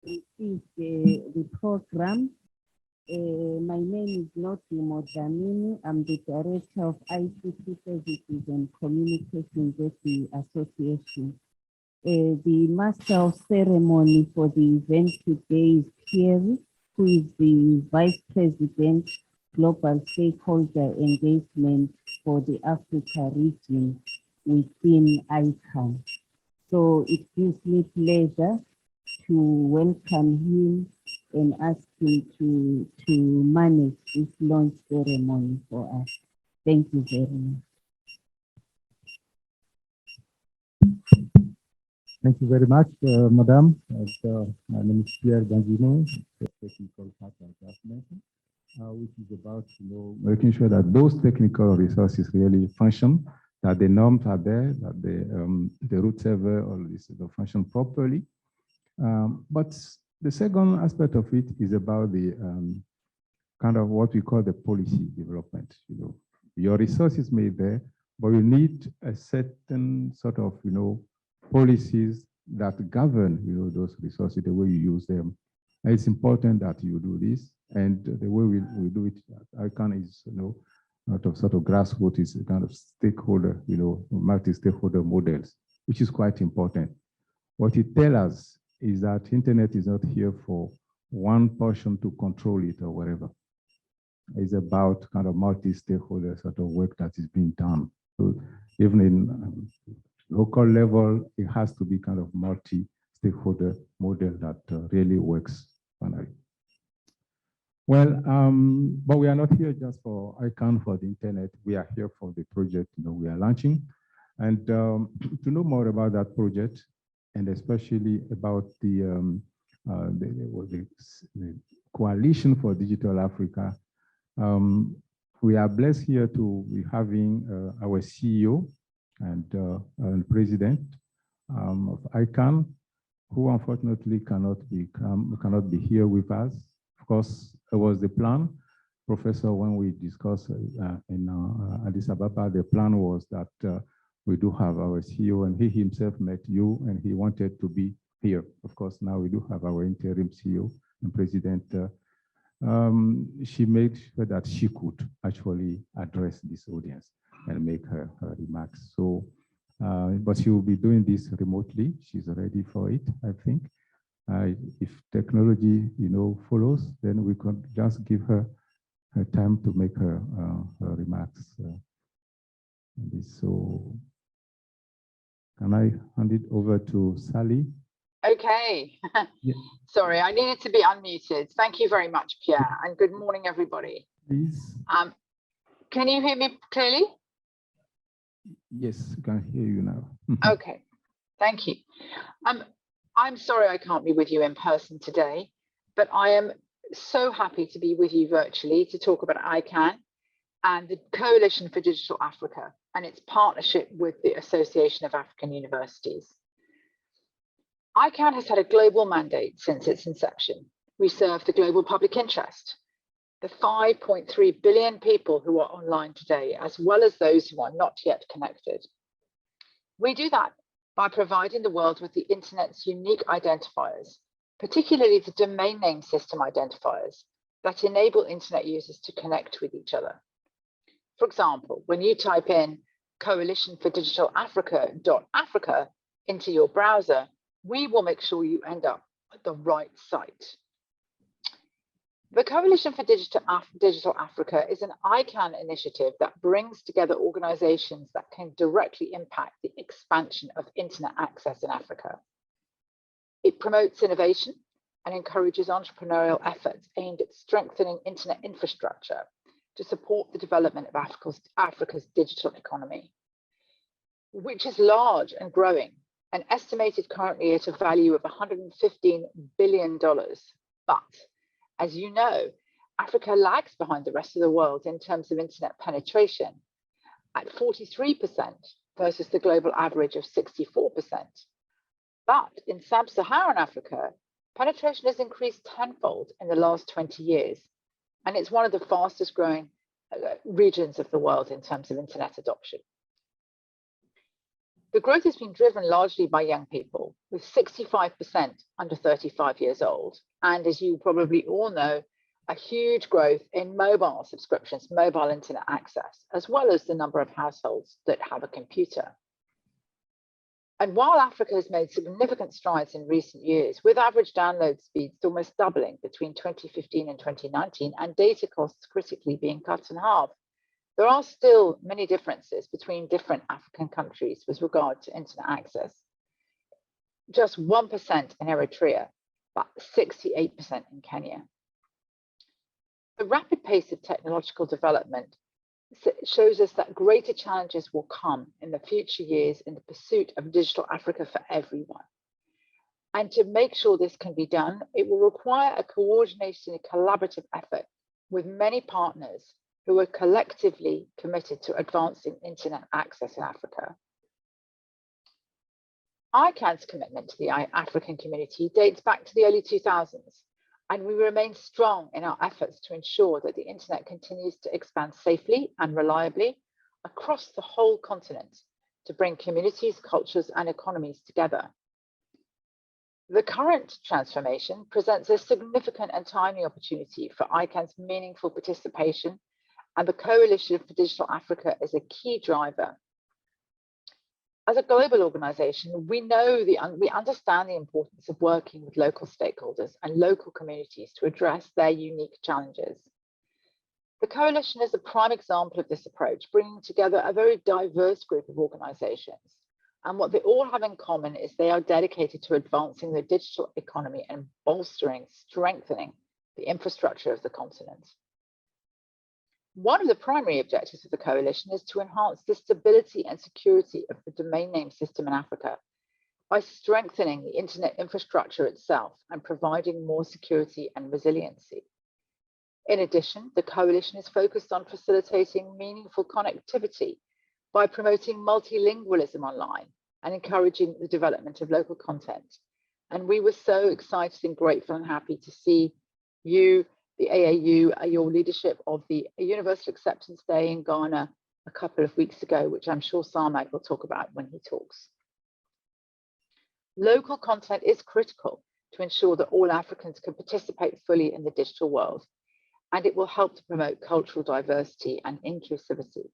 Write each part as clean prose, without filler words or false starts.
received the program. My name is Lottie Modamini. I'm the Director of ICT Services and Communications at the Association. The Master of Ceremony for the event today is Pierre, who is the Vice President, Global Stakeholder Engagement for the Africa region within ICANN. So it gives me pleasure to welcome him and ask him to manage this launch ceremony for us. Thank you very much. Thank you very much, Madam. My name is Pierre Gangino, the technical part of government, which is about making sure that those technical resources really function, that the norms are there, that the root server all this function properly. But the second aspect of it is about the kind of what we call the policy development. Your resources may be there, but you need a certain sort of policies that govern those resources, the way you use them. And it's important that you do this, and the way we do it at ICANN is out of sort of grassroots, is a kind of stakeholder, multi-stakeholder models, which is quite important. What it tells us is that internet is not here for one person to control it or whatever. It's about kind of multi-stakeholder sort of work that is being done. So even in local level, it has to be kind of multi-stakeholder model that really works finally. Well, but we are not here just for ICANN for the internet. We are here for the project we are launching. And to know more about that project, and especially about the Coalition for Digital Africa, we are blessed here to be having our CEO and president of ICANN, who unfortunately cannot be here with us. Of course, it was the plan, Professor, when we discussed in Addis Ababa, the plan was that we do have our CEO, and he himself met you, and he wanted to be here. Of course, now we do have our interim CEO and president. She made sure that she could actually address this audience and make her remarks. So, but she will be doing this remotely. She's ready for it, I think. If technology, follows, then we could just give her time to make her remarks. So, can I hand it over to Sally? Okay. Yeah. Sorry, I needed to be unmuted. Thank you very much, Pierre, and good morning, everybody. Please. Can you hear me clearly? Yes, I can hear you now. Okay, thank you. I'm sorry I can't be with you in person today, but I am so happy to be with you virtually to talk about ICANN and the Coalition for Digital Africa and its partnership with the Association of African Universities. ICANN has had a global mandate since its inception. We serve the global public interest, the 5.3 billion people who are online today, as well as those who are not yet connected. We do that by providing the world with the internet's unique identifiers, particularly the domain name system identifiers that enable internet users to connect with each other. For example, when you type in coalitionfordigitalalfrica.africa into your browser, we will make sure you end up at the right site. The Coalition for Digital Africa is an ICANN initiative that brings together organizations that can directly impact the expansion of internet access in Africa. It promotes innovation and encourages entrepreneurial efforts aimed at strengthening internet infrastructure to support the development of Africa's digital economy, which is large and growing and estimated currently at a value of $115 billion. But as you know, Africa lags behind the rest of the world in terms of internet penetration at 43% versus the global average of 64%. But in sub-Saharan Africa, penetration has increased tenfold in the last 20 years, and it's one of the fastest growing regions of the world in terms of internet adoption. The growth has been driven largely by young people, with 65% under 35 years old. And as you probably all know, a huge growth in mobile subscriptions, mobile internet access, as well as the number of households that have a computer. And while Africa has made significant strides in recent years, with average download speeds almost doubling between 2015 and 2019, and data costs critically being cut in half, there are still many differences between different African countries with regard to internet access. Just 1% in Eritrea, but 68% in Kenya. The rapid pace of technological development shows us that greater challenges will come in the future years in the pursuit of digital Africa for everyone. And to make sure this can be done, it will require a coordinated and collaborative effort with many partners who are collectively committed to advancing internet access in Africa. AGE.E.N.D.A's commitment to the African community dates back to the early 2000s, and we remain strong in our efforts to ensure that the internet continues to expand safely and reliably across the whole continent to bring communities, cultures, and economies together. The current transformation presents a significant and timely opportunity for AGE.E.N.D.A's meaningful participation, and the Coalition for Digital Africa is a key driver. As a global organization, we understand the importance of working with local stakeholders and local communities to address their unique challenges. The Coalition is a prime example of this approach, bringing together a very diverse group of organizations. And what they all have in common is they are dedicated to advancing the digital economy and strengthening the infrastructure of the continent. One of the primary objectives of the coalition is to enhance the stability and security of the domain name system in Africa by strengthening the internet infrastructure itself and providing more security and resiliency. In addition, the coalition is focused on facilitating meaningful connectivity by promoting multilingualism online and encouraging the development of local content. And we were so excited and grateful and happy to see you, the AAU, your leadership of the Universal Acceptance-Day in Ghana a couple of weeks ago, which I'm sure Sarmag will talk about when he talks. Local content is critical to ensure that all Africans can participate fully in the digital world, and it will help to promote cultural diversity and inclusivity.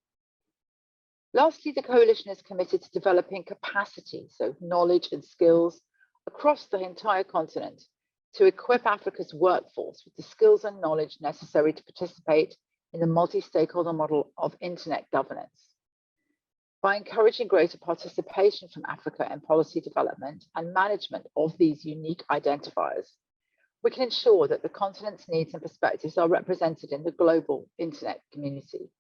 Lastly, the coalition is committed to developing capacity, so knowledge and skills across the entire continent, to equip Africa's workforce with the skills and knowledge necessary to participate in the multi-stakeholder model of internet governance. By encouraging greater participation from Africa in policy development and management of these unique identifiers, we can ensure that the continent's needs and perspectives are represented in the global internet community.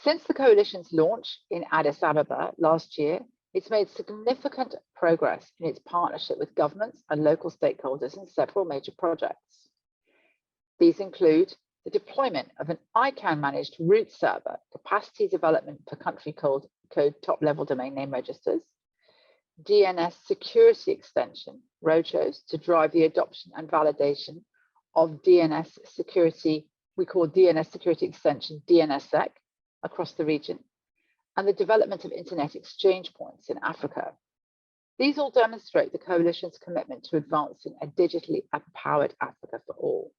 Since the coalition's launch in Addis Ababa last year, it's made significant progress in its partnership with governments and local stakeholders in several major projects. These include the deployment of an ICANN-managed root server, capacity development for country code top-level domain name registers, DNS security extension roadshows to drive the adoption and validation of DNS security, we call DNS security extension DNSSEC, across the region, and the development of internet exchange points in Africa. These all demonstrate the coalition's commitment to advancing a digitally empowered Africa for all.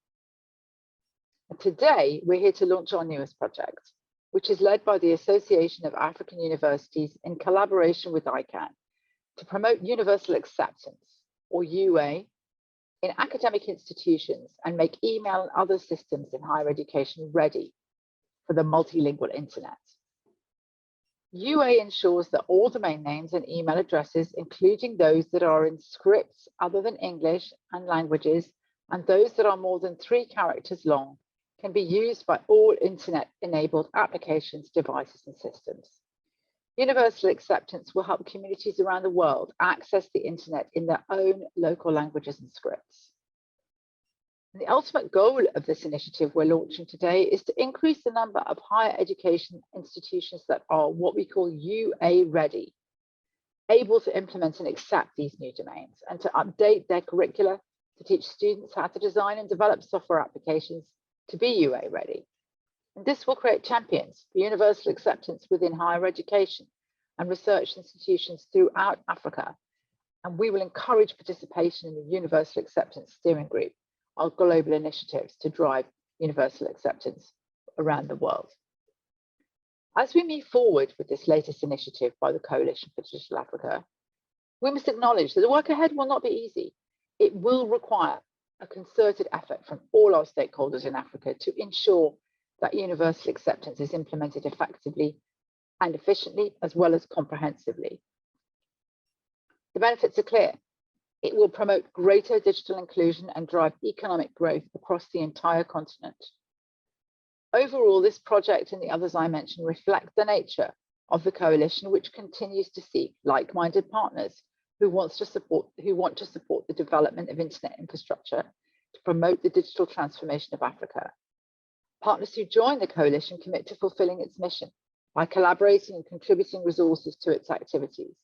And today, we're here to launch our newest project, which is led by the Association of African Universities in collaboration with ICANN to promote universal acceptance, or UA, in academic institutions and make email and other systems in higher education ready for the multilingual internet. UA ensures that all domain names and email addresses, including those that are in scripts other than English and languages, and those that are more than 3 characters long, can be used by all internet-enabled applications, devices, and systems. Universal acceptance will help communities around the world access the internet in their own local languages and scripts. And the ultimate goal of this initiative we're launching today is to increase the number of higher education institutions that are what we call UA ready, able to implement and accept these new domains, and to update their curricula to teach students how to design and develop software applications to be UA ready. And this will create champions for universal acceptance within higher education and research institutions throughout Africa, and we will encourage participation in the Universal Acceptance Steering Group, our global initiatives to drive universal acceptance around the world. As we move forward with this latest initiative by the Coalition for Digital Africa, we must acknowledge that the work ahead will not be easy. It will require a concerted effort from all our stakeholders in Africa to ensure that universal acceptance is implemented effectively and efficiently, as well as comprehensively. The benefits are clear. It will promote greater digital inclusion and drive economic growth across the entire continent. Overall, this project and the others I mentioned reflect the nature of the coalition, which continues to seek like-minded partners who want to support the development of internet infrastructure to promote the digital transformation of Africa. Partners who join the coalition commit to fulfilling its mission by collaborating and contributing resources to its activities.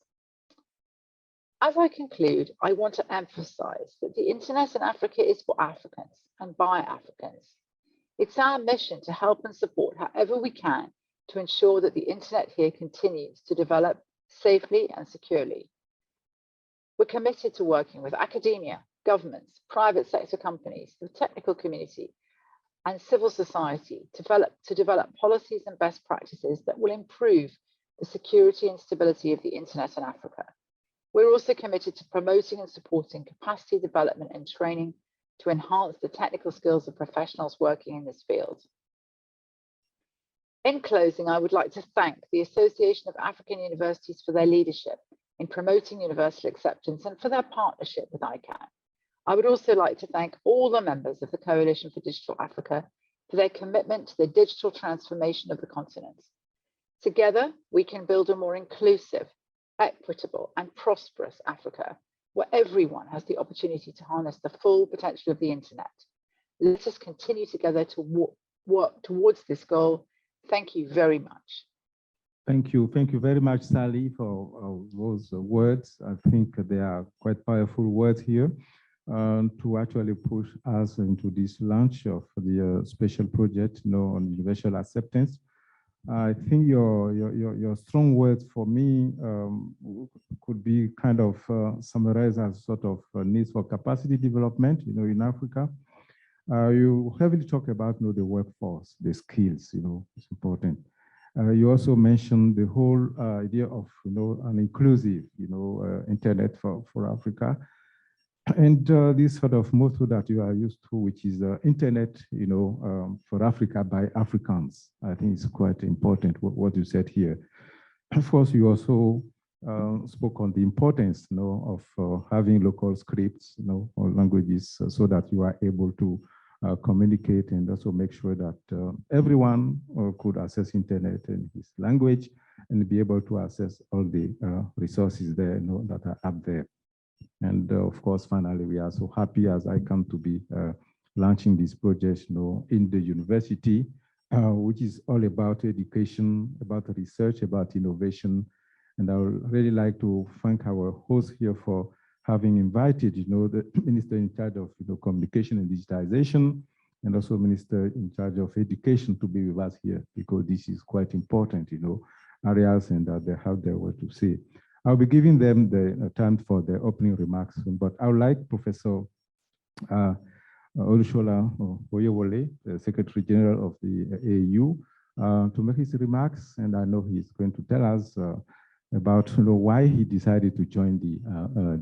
As I conclude, I want to emphasize that the internet in Africa is for Africans and by Africans. It's our mission to help and support however we can to ensure that the internet here continues to develop safely and securely. We're committed to working with academia, governments, private sector companies, the technical community, and civil society to develop policies and best practices that will improve the security and stability of the internet in Africa. We're also committed to promoting and supporting capacity development and training to enhance the technical skills of professionals working in this field. In closing, I would like to thank the Association of African Universities for their leadership in promoting universal acceptance and for their partnership with AGE.E.N.D.A. I would also like to thank all the members of the Coalition for Digital Africa for their commitment to the digital transformation of the continent. Together, we can build a more inclusive, equitable, and prosperous Africa, where everyone has the opportunity to harness the full potential of the internet. Let us continue together to work towards this goal. Thank you very much. Thank you very much, Sally, for those words. I think they are quite powerful words here to actually push us into this launch of the special project, on universal acceptance. I think your strong words for me could be kind of summarized as sort of needs for capacity development, in Africa. You heavily talk about the workforce, the skills, it's important. You also mentioned the whole idea of an inclusive internet for Africa, and this sort of motto that you are used to, which is internet for Africa by Africans. I think it's quite important what you said here. Of course, you also spoke on the importance of having local scripts or languages so that you are able to communicate and also make sure that everyone could access internet in his language and be able to access all the resources there that are up there. And of course, finally, we are so happy as AGE.E.N.D.A to be launching this project in the university, which is all about education, about research, about innovation. And I would really like to thank our host here for having invited, the Minister in charge of communication and digitization, and also Minister in charge of education to be with us here, because this is quite important, areas, and they have their word to say. I'll be giving them the time for their opening remarks soon, but I would like Professor Olushola Oyewole, the Secretary General of the AAU, to make his remarks, and I know he's going to tell us about why he decided to join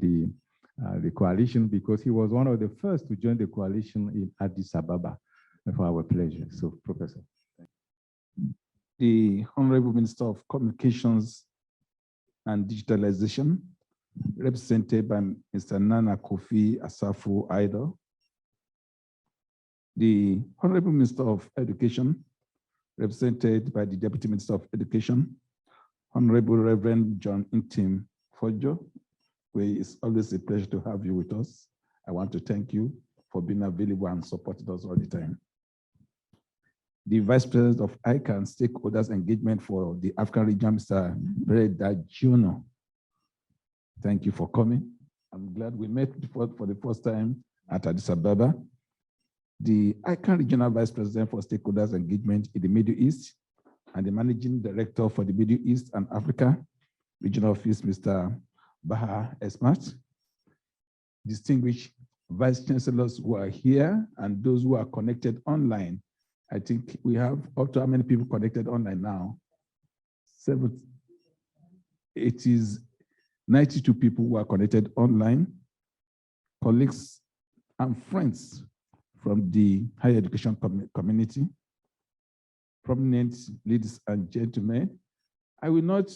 the coalition, because he was one of the first to join the coalition in Addis Ababa, for our pleasure. So, Professor. The Honorable Minister of Communications and Digitalization, represented by Mr. Nana Kofi Asafo-Addo. The Honorable Minister of Education, represented by the Deputy Minister of Education, Honorable Reverend John Intim Fojo, where it's always a pleasure to have you with us. I want to thank you for being available and supporting us all the time. The Vice President of AGE.E.N.D.A Stakeholders Engagement for the African region, Mr. Ladyz. Thank you for coming. I'm glad we met for the first time at Addis Ababa. The AGE.E.N.D.A Regional Vice President for Stakeholders Engagement in the Middle East and the Managing Director for the Middle East and Africa, Regional Office, Mr. Baha Esmat, distinguished Vice Chancellors who are here and those who are connected online. I think we have up to how many people connected online now? It is 92 people who are connected online, colleagues and friends from the higher education community, prominent ladies and gentlemen. I will not,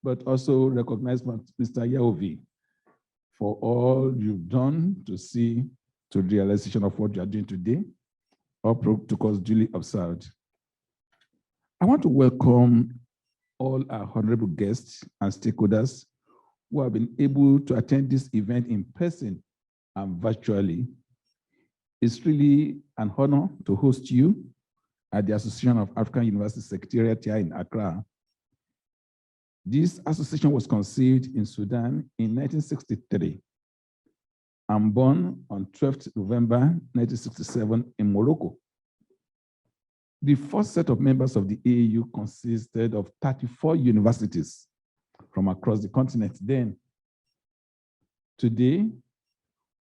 but also recognize Mr. Yaovi for all you've done to see to the realization of what you are doing today, all protocols duly observed. I want to welcome all our honorable guests and stakeholders who have been able to attend this event in person and virtually. It's really an honor to host you at the Association of African University Secretariat here in Accra. This association was conceived in Sudan in 1963 and born on 12th November 1967 in Morocco. The first set of members of the AAU consisted of 34 universities from across the continent then. Today,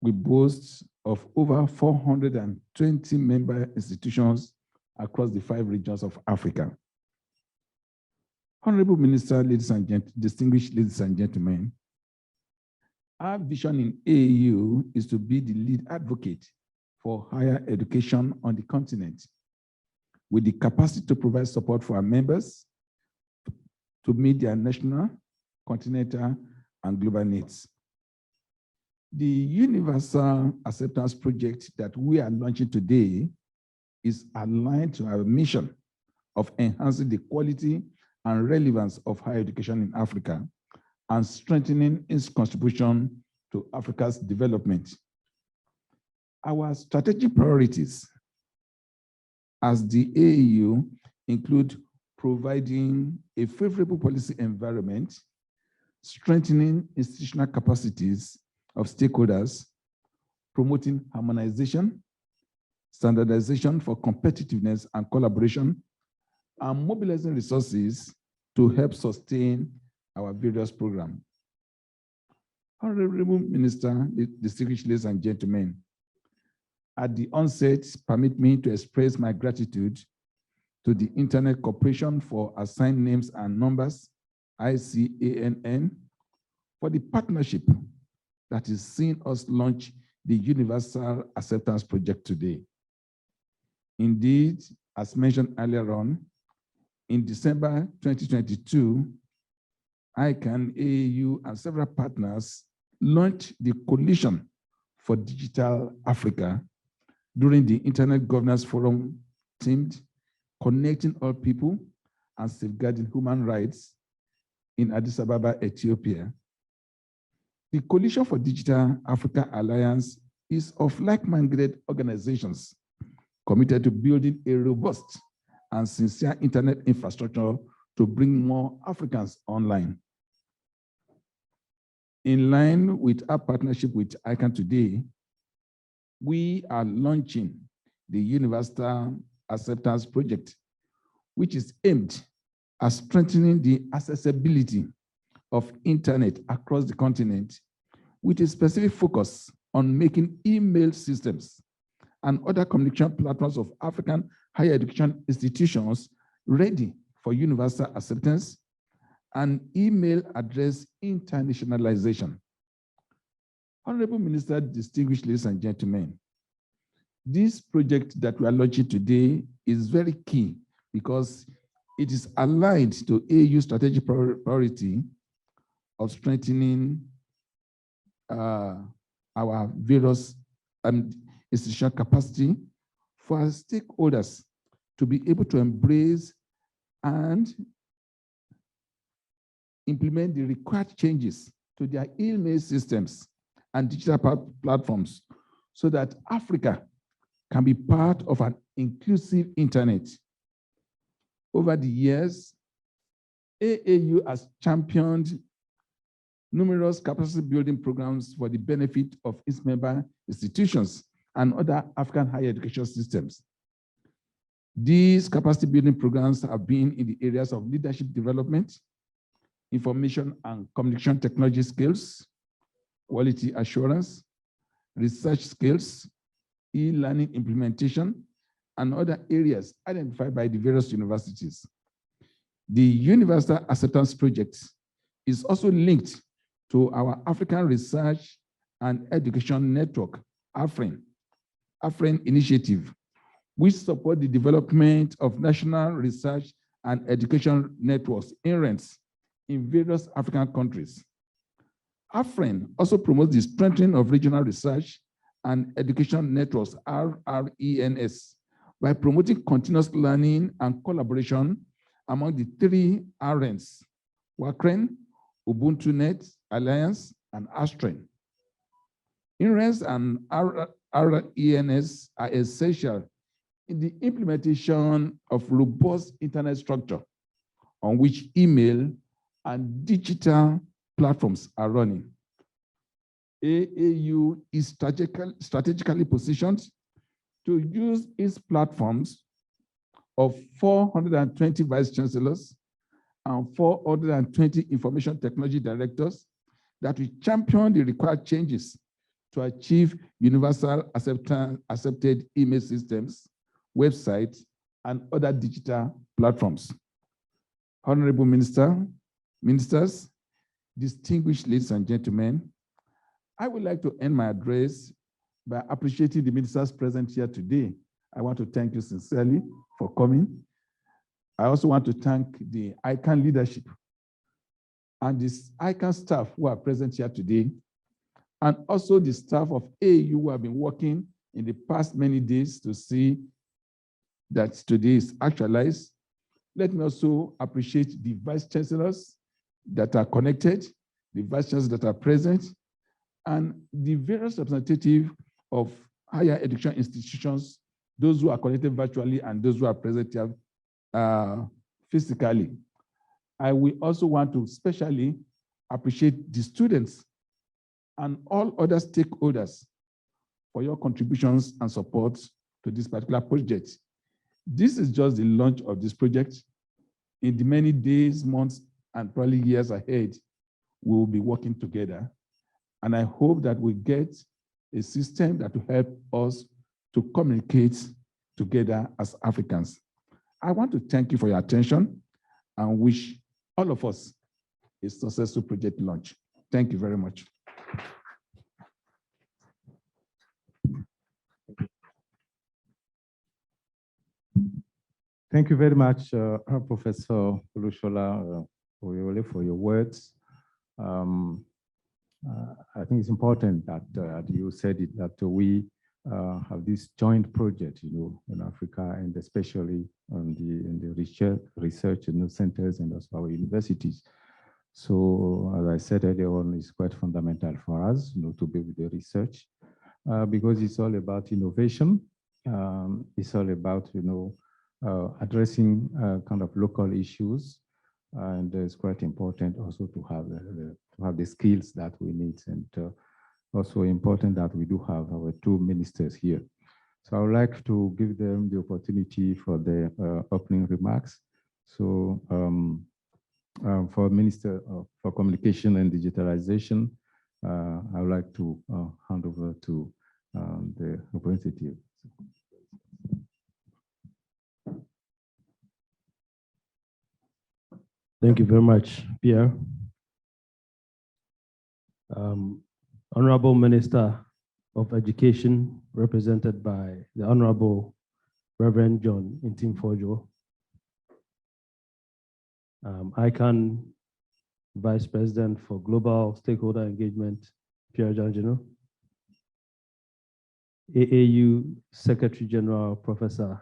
we boast of over 420 member institutions across the 5 regions of Africa. Honorable Minister, distinguished ladies and gentlemen, our vision in AAU is to be the lead advocate for higher education on the continent, with the capacity to provide support for our members to meet their national, continental, and global needs. The Universal Acceptance Project that we are launching today is aligned to our mission of enhancing the quality and relevance of higher education in Africa and strengthening its contribution to Africa's development. Our strategic priorities as the AAU include providing a favorable policy environment, strengthening institutional capacities of stakeholders, promoting harmonization, standardization for competitiveness and collaboration, and mobilizing resources to help sustain our various programs. Honorable Minister, distinguished ladies and gentlemen, at the onset, permit me to express my gratitude to the Internet Corporation for Assigned Names and Numbers, ICANN, for the partnership that is seeing us launch the Universal Acceptance Project today. Indeed, as mentioned earlier on, in December 2022, AAU, AAU, and several partners launched the Coalition for Digital Africa during the Internet Governance Forum themed Connecting All People and Safeguarding Human Rights in Addis Ababa, Ethiopia. The Coalition for Digital Africa Alliance is of like-minded organizations committed to building a robust and sincere internet infrastructure to bring more Africans online. In line with our partnership with ICANN today, we are launching the Universal Acceptance Project, which is aimed at strengthening the accessibility of internet across the continent with a specific focus on making email systems and other communication platforms of African higher education institutions ready for universal acceptance and email address internationalization. Honorable Minister, distinguished ladies and gentlemen, this project that we are launching today is very key because it is aligned to AAU strategic priority of strengthening our various institutional capacity for our stakeholders to be able to embrace and implement the required changes to their email systems and digital platforms so that Africa can be part of an inclusive internet. Over the years, AAU has championed numerous capacity building programs for the benefit of its member institutions and other African higher education systems. These capacity building programs have been in the areas of leadership development, information and communication technology skills, quality assurance, research skills, e-learning implementation, and other areas identified by the various universities. The Universal Acceptance Project is also linked to our African Research and Education Network, AFRIN initiative, which support the development of national research and education networks, INRENs, in various African countries. AFRIN also promotes the strengthening of regional research and education networks, RRENS, by promoting continuous learning and collaboration among the 3 RNs, WACREN, UbuntuNet Alliance, and ASTREN. INRENs and RRENS are essential in the implementation of robust internet structure on which email and digital platforms are running. AAU is strategically positioned to use its platforms of 420 vice chancellors and 420 information technology directors that will champion the required changes to achieve universal accepted email systems, websites, and other digital platforms. Honorable ministers, distinguished ladies and gentlemen, I would like to end my address by appreciating the ministers present here today. I want to thank you sincerely for coming. I also want to thank the AGE.E.N.D.A leadership and this AGE.E.N.D.A staff who are present here today, and also the staff of AAU who have been working in the past many days to see that today is actualized. Let me also appreciate the vice chancellors that are connected, the vice chancellors that are present, and the various representatives of higher education institutions, those who are connected virtually and those who are present here physically. I will also want to especially appreciate the students and all other stakeholders for your contributions and support to this particular project. This is just the launch of this project. In the many days, months, and probably years ahead, we will be working together. And I hope that we get a system that will help us to communicate together as Africans. I want to thank you for your attention and wish all of us a successful project launch. Thank you very much. Thank you very much, Professor Olushola Oyewole, for your words. I think it's important that you said it, that we have this joint project, in Africa, and especially in the research centers and also our universities. So, as I said earlier on, it's quite fundamental for us, to be with the research, because it's all about innovation. It's all about, addressing kind of local issues, and it's quite important also to have the skills that we need, and also important that we do have our 2 ministers here. So I would like to give them the opportunity for their opening remarks. So for Minister for Communication and Digitalization, I would like to hand over to the representative. Thank you very much, Pierre. Honorable Minister of Education, represented by the Honorable Reverend John Intim-Fojo. AGE.E.N.D.A Vice President for Global Stakeholder Engagement, Pierre Janjino. AAU Secretary General, Professor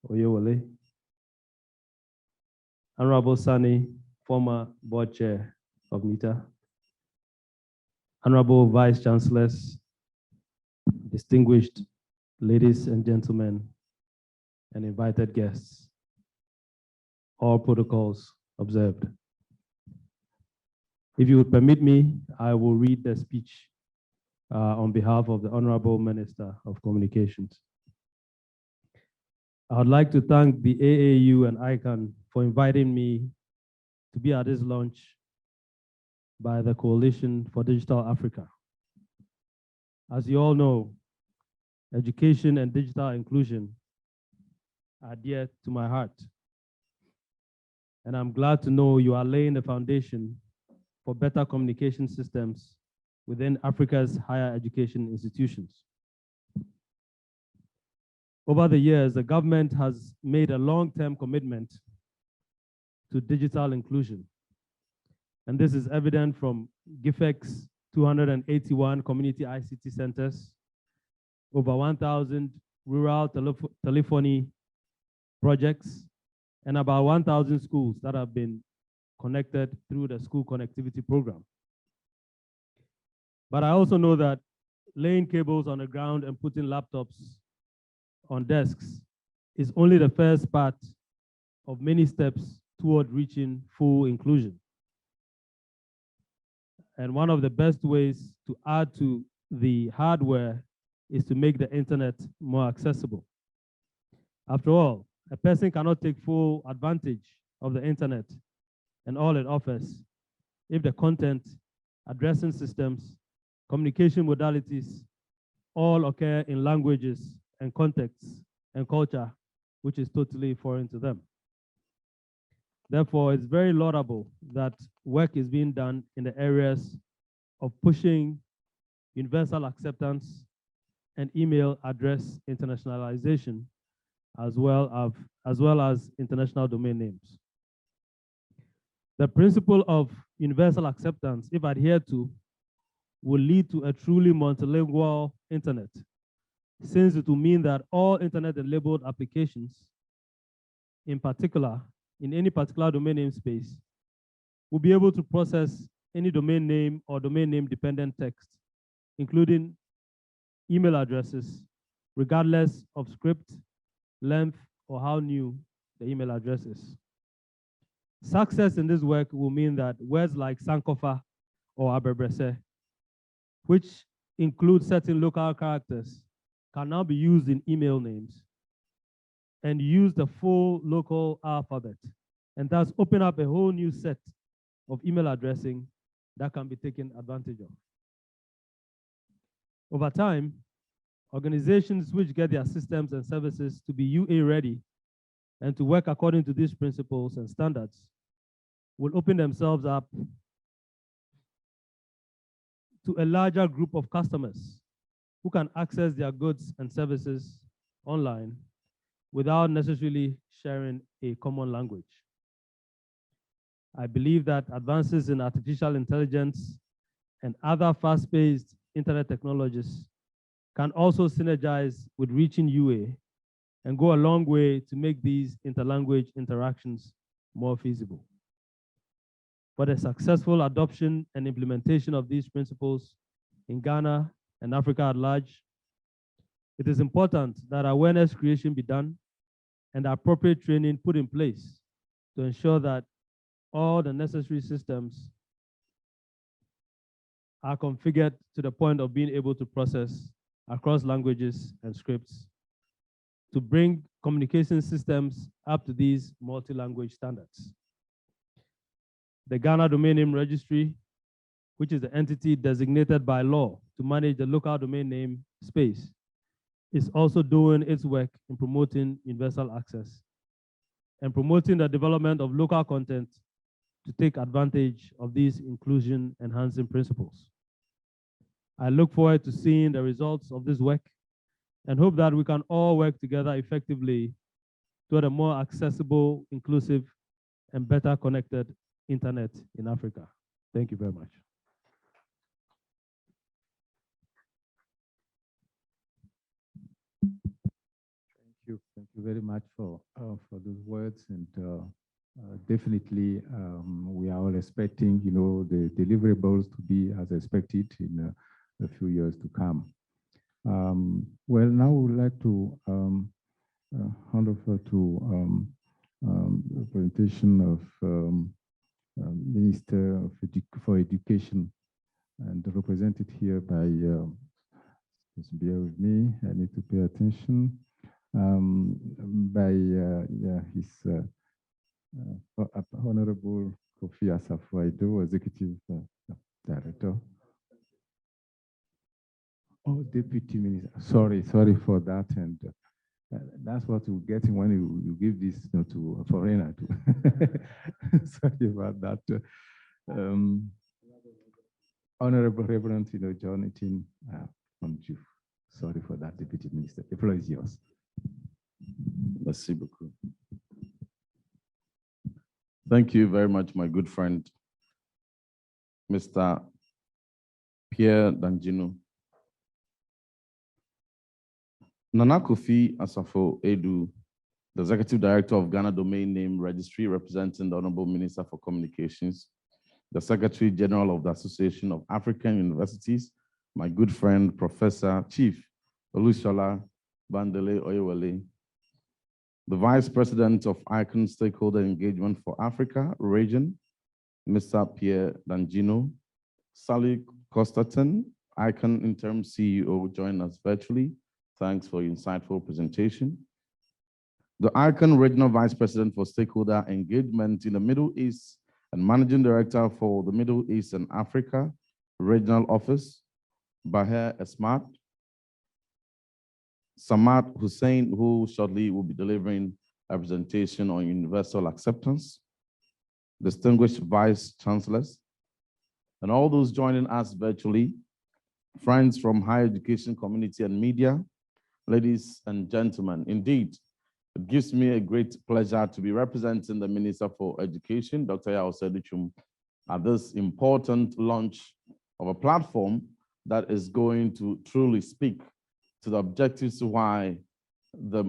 Oyewole. Honorable Sani, former board chair of NITA. Honorable Vice Chancellors, distinguished ladies and gentlemen, and invited guests, all protocols observed. If you would permit me, I will read the speech on behalf of the Honorable Minister of Communications. I would like to thank the AAU and AGE.E.N.D.A for inviting me to be at this launch by the Coalition for Digital Africa. As you all know, education and digital inclusion are dear to my heart. And I'm glad to know you are laying the foundation for better communication systems within Africa's higher education institutions. Over the years, the government has made a long-term commitment to digital inclusion. And this is evident from GIFEC's 281 community ICT centers, over 1,000 rural telephony projects, and about 1,000 schools that have been connected through the school connectivity program. But I also know that laying cables on the ground and putting laptops on desks is only the first part of many steps toward reaching full inclusion. And one of the best ways to add to the hardware is to make the internet more accessible. After all, a person cannot take full advantage of the internet and all it offers if the content, addressing systems, communication modalities all occur in languages and contexts and culture which is totally foreign to them. Therefore, it's very laudable that work is being done in the areas of pushing universal acceptance and email address internationalization, as well as international domain names. The principle of universal acceptance, if adhered to, will lead to a truly multilingual internet, since it will mean that all internet-enabled applications, in particular, in any particular domain name space, will be able to process any domain name or domain name dependent text, including email addresses, regardless of script, length, or how new the email address is. Success in this work will mean that words like Sankofa or Abebrese, which include certain local characters, can now be used in email names and use the full local alphabet, and thus open up a whole new set of email addressing that can be taken advantage of. Over time, organizations which get their systems and services to be UA ready and to work according to these principles and standards will open themselves up to a larger group of customers who can access their goods and services online without necessarily sharing a common language. I believe that advances in artificial intelligence and other fast-paced internet technologies can also synergize with reaching UA and go a long way to make these interlanguage interactions more feasible. For the successful adoption and implementation of these principles in Ghana and Africa at large, it is important that awareness creation be done and appropriate training put in place to ensure that all the necessary systems are configured to the point of being able to process across languages and scripts to bring communication systems up to these multi-language standards. The Ghana Domain Name Registry, which is the entity designated by law to manage the local domain name space, is also doing its work in promoting universal access and promoting the development of local content to take advantage of these inclusion-enhancing principles. I look forward to seeing the results of this work and hope that we can all work together effectively toward a more accessible, inclusive, and better connected internet in Africa. Thank you very much. Thank you very much for those words, and definitely we are all expecting, the deliverables to be as expected in a few years to come. Well, now we would like to hand over to the presentation of Minister for Education, and represented here by, just bear with me, I need to pay attention, by his Honorable Kofi Asafo-Addo, Executive Director. Oh, Deputy Minister. Sorry for that. And that's what you get when you give this to a foreigner. Sorry about that. Honorable Reverend Jonathan from Juf. Sorry for that, Deputy Minister. The floor is yours. Merci beaucoup. Thank you very much, my good friend, Mr. Pierre Danjino. Nana Kofi Asafo-Addo, the Executive Director of Ghana Domain Name Registry, representing the Honorable Minister for Communications, the Secretary General of the Association of African Universities, my good friend, Professor Chief Olusola Bandele Oyewale, the Vice President of ACN Stakeholder Engagement for Africa region, Mr. Pierre Danjino, Sally Costerton, ACN Interim CEO, joined us virtually. Thanks for your insightful presentation. The ACN Regional Vice President for Stakeholder Engagement in the Middle East and Managing Director for the Middle East and Africa Regional Office, Baher Esmat, Samad Hussein, who shortly will be delivering a presentation on universal acceptance, distinguished Vice Chancellors, and all those joining us virtually, friends from higher education community and media, ladies and gentlemen. Indeed, it gives me a great pleasure to be representing the Minister for Education, Dr. Yao Sedichum, at this important launch of a platform that is going to truly speak to the objectives why the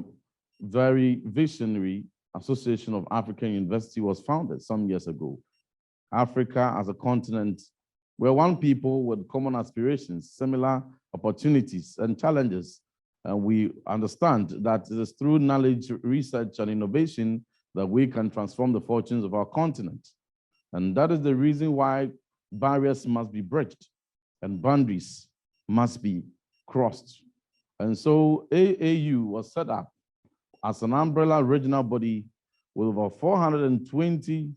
very visionary Association of African University was founded some years ago. Africa as a continent, we're one people with common aspirations, similar opportunities and challenges. And we understand that it is through knowledge, research, and innovation that we can transform the fortunes of our continent. And that is the reason why barriers must be bridged and boundaries must be crossed. And so AAU was set up as an umbrella regional body with over 420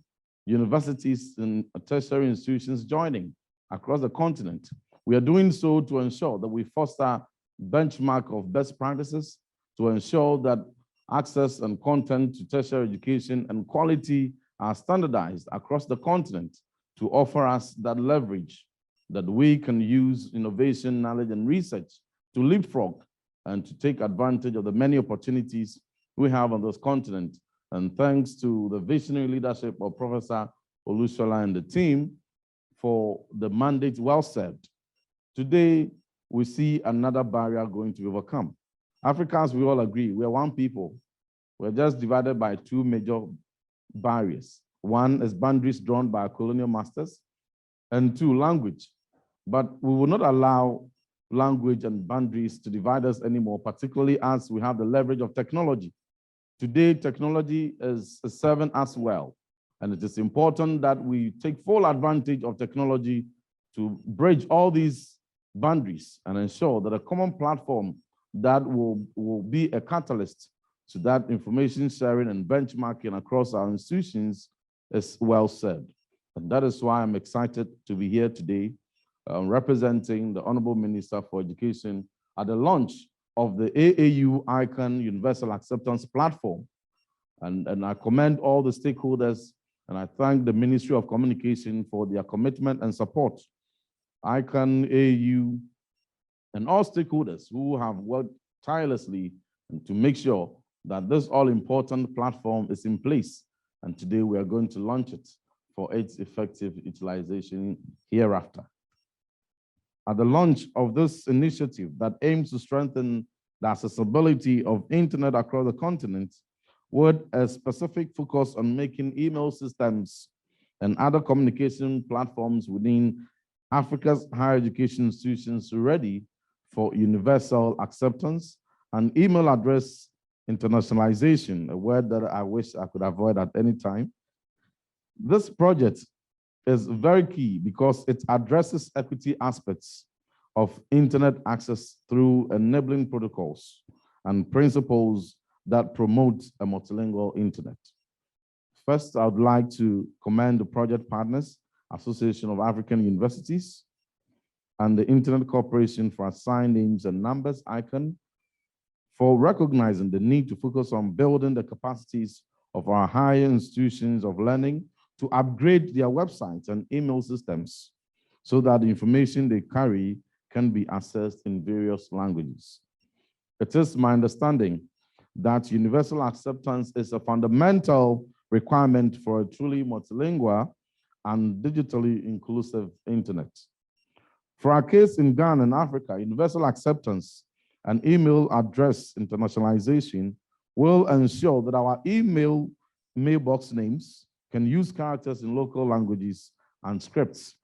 universities and tertiary institutions joining across the continent. We are doing so to ensure that we foster benchmark of best practices, to ensure that access and content to tertiary education and quality are standardized across the continent to offer us that leverage that we can use innovation, knowledge, and research to leapfrog and to take advantage of the many opportunities we have on this continent. And thanks to the visionary leadership of Professor Olusola and the team for the mandate well served. Today, we see another barrier going to be overcome. Africans, we all agree, we are one people. We're just divided by two major barriers. One is boundaries drawn by our colonial masters, and two, language. But we will not allow language and boundaries to divide us anymore, particularly as we have the leverage of technology. Today, technology is serving us well, and it is important that we take full advantage of technology to bridge all these boundaries and ensure that a common platform that will be a catalyst to that information sharing and benchmarking across our institutions is well said. And that is why I'm excited to be here today representing the Honorable Minister for Education at the launch of the AAU ACN Universal Acceptance Platform. And I commend all the stakeholders and I thank the Ministry of Communication for their commitment and support. ACN, AAU, and all stakeholders who have worked tirelessly to make sure that this all-important platform is in place. And today we are going to launch it for its effective utilization hereafter. At the launch of this initiative that aims to strengthen the accessibility of internet across the continent, with a specific focus on making email systems and other communication platforms within Africa's higher education institutions ready for universal acceptance and email address internationalization, a word that I wish I could avoid at any time. This project is very key because it addresses equity aspects of internet access through enabling protocols and principles that promote a multilingual internet. First, I would like to commend the project partners, Association of African Universities, and the Internet Corporation for Assigned Names and Numbers, AGE.E.N.D.A, for recognizing the need to focus on building the capacities of our higher institutions of learning to upgrade their websites and email systems so that the information they carry can be accessed in various languages. It is my understanding that universal acceptance is a fundamental requirement for a truly multilingual and digitally inclusive internet. For our case in Ghana and Africa, universal acceptance and email address internationalization will ensure that our mailbox names can use characters in local languages and scripts.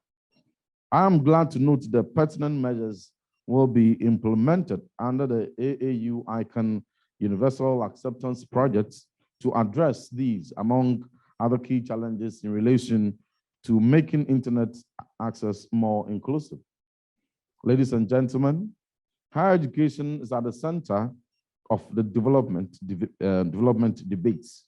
I am glad to note that pertinent measures will be implemented under the AAU ICANN Universal Acceptance Projects to address these, among other key challenges in relation to making internet access more inclusive. Ladies and gentlemen, higher education is at the center of the development debates,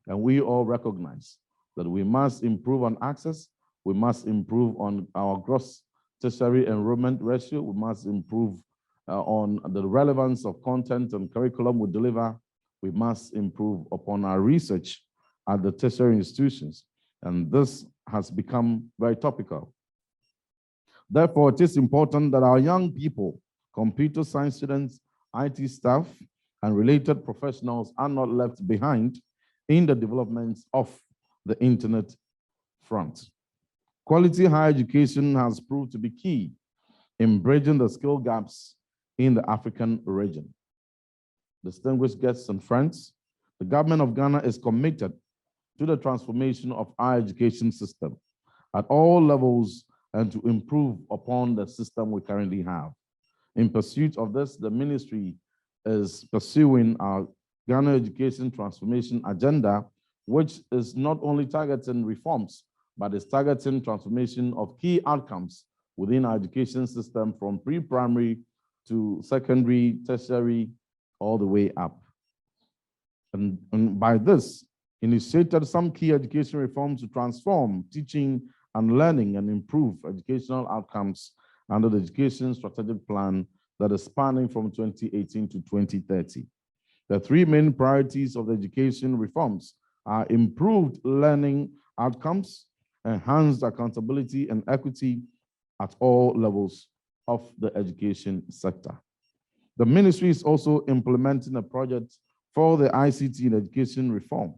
and we all recognize that we must improve on access, we must improve on our gross tertiary enrollment ratio, we must improve on the relevance of content and curriculum we deliver, we must improve upon our research at the tertiary institutions, and this has become very topical. Therefore, it is important that our young people, computer science students, IT staff, and related professionals are not left behind in the development of the internet front. Quality higher education has proved to be key in bridging the skill gaps in the African region. Distinguished guests and friends, the government of Ghana is committed to the transformation of our education system at all levels and to improve upon the system we currently have. In pursuit of this, the ministry is pursuing our Ghana Education Transformation Agenda, which is not only targeting reforms, but is targeting transformation of key outcomes within our education system from pre-primary to secondary, tertiary, all the way up. And by this, initiated some key education reforms to transform teaching and learning and improve educational outcomes under the Education Strategic Plan that is spanning from 2018 to 2030. The three main priorities of the education reforms are improved learning outcomes, enhanced accountability and equity at all levels of the education sector. The ministry is also implementing a project for the ICT in education reform.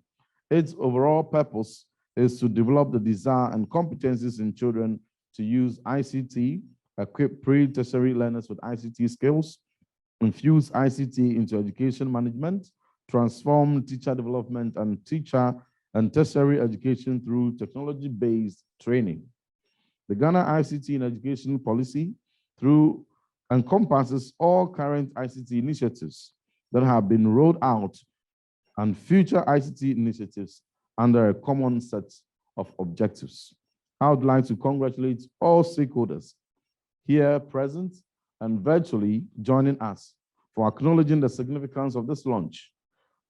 Its overall purpose is to develop the desire and competencies in children to use ICT, equip pre-tertiary learners with ICT skills, infuse ICT into education management, transform teacher development and teacher and tertiary education through technology-based training. The Ghana ICT in education policy encompasses all current ICT initiatives that have been rolled out and future ICT initiatives under a common set of objectives. I would like to congratulate all stakeholders here present and virtually joining us for acknowledging the significance of this launch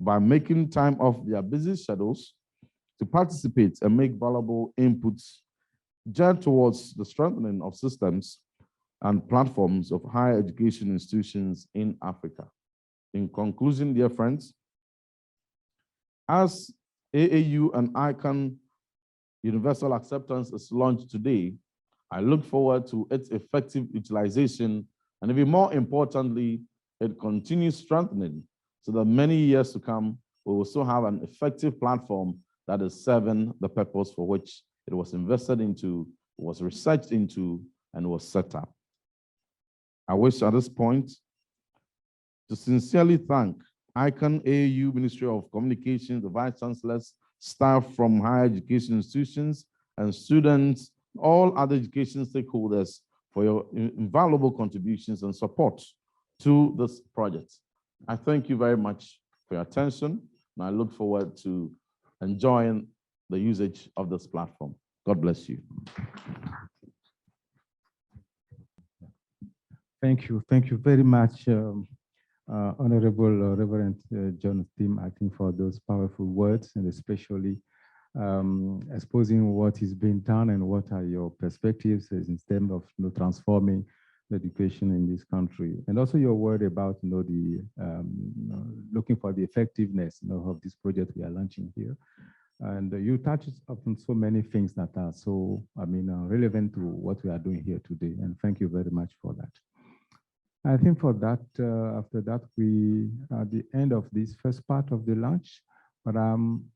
by making time off their busy schedules to participate and make valuable inputs geared towards the strengthening of systems and platforms of higher education institutions in Africa. In conclusion, dear friends, as AAU and ICANN Universal Acceptance is launched today, I look forward to its effective utilization, and even more importantly, it continues strengthening so that many years to come, we will still have an effective platform that is serving the purpose for which it was invested into, was researched into, and was set up. I wish at this point to sincerely thank ICANN AAU Ministry of Communications, the Vice Chancellors, staff from higher education institutions, and students, all other education stakeholders for your invaluable contributions and support to this project. I thank you very much for your attention, and I look forward to enjoying the usage of this platform. God bless you. Thank you. Thank you very much, Honorable Reverend John Tim, I think, for those powerful words, and especially exposing what is being done and what are your perspectives in terms of transforming the education in this country, and also your word about looking for the effectiveness of this project we are launching here. And you touched upon so many things that are so, relevant to what we are doing here today. And thank you very much for that. I think for that, after that, we are at the end of this first part of the launch, but I'm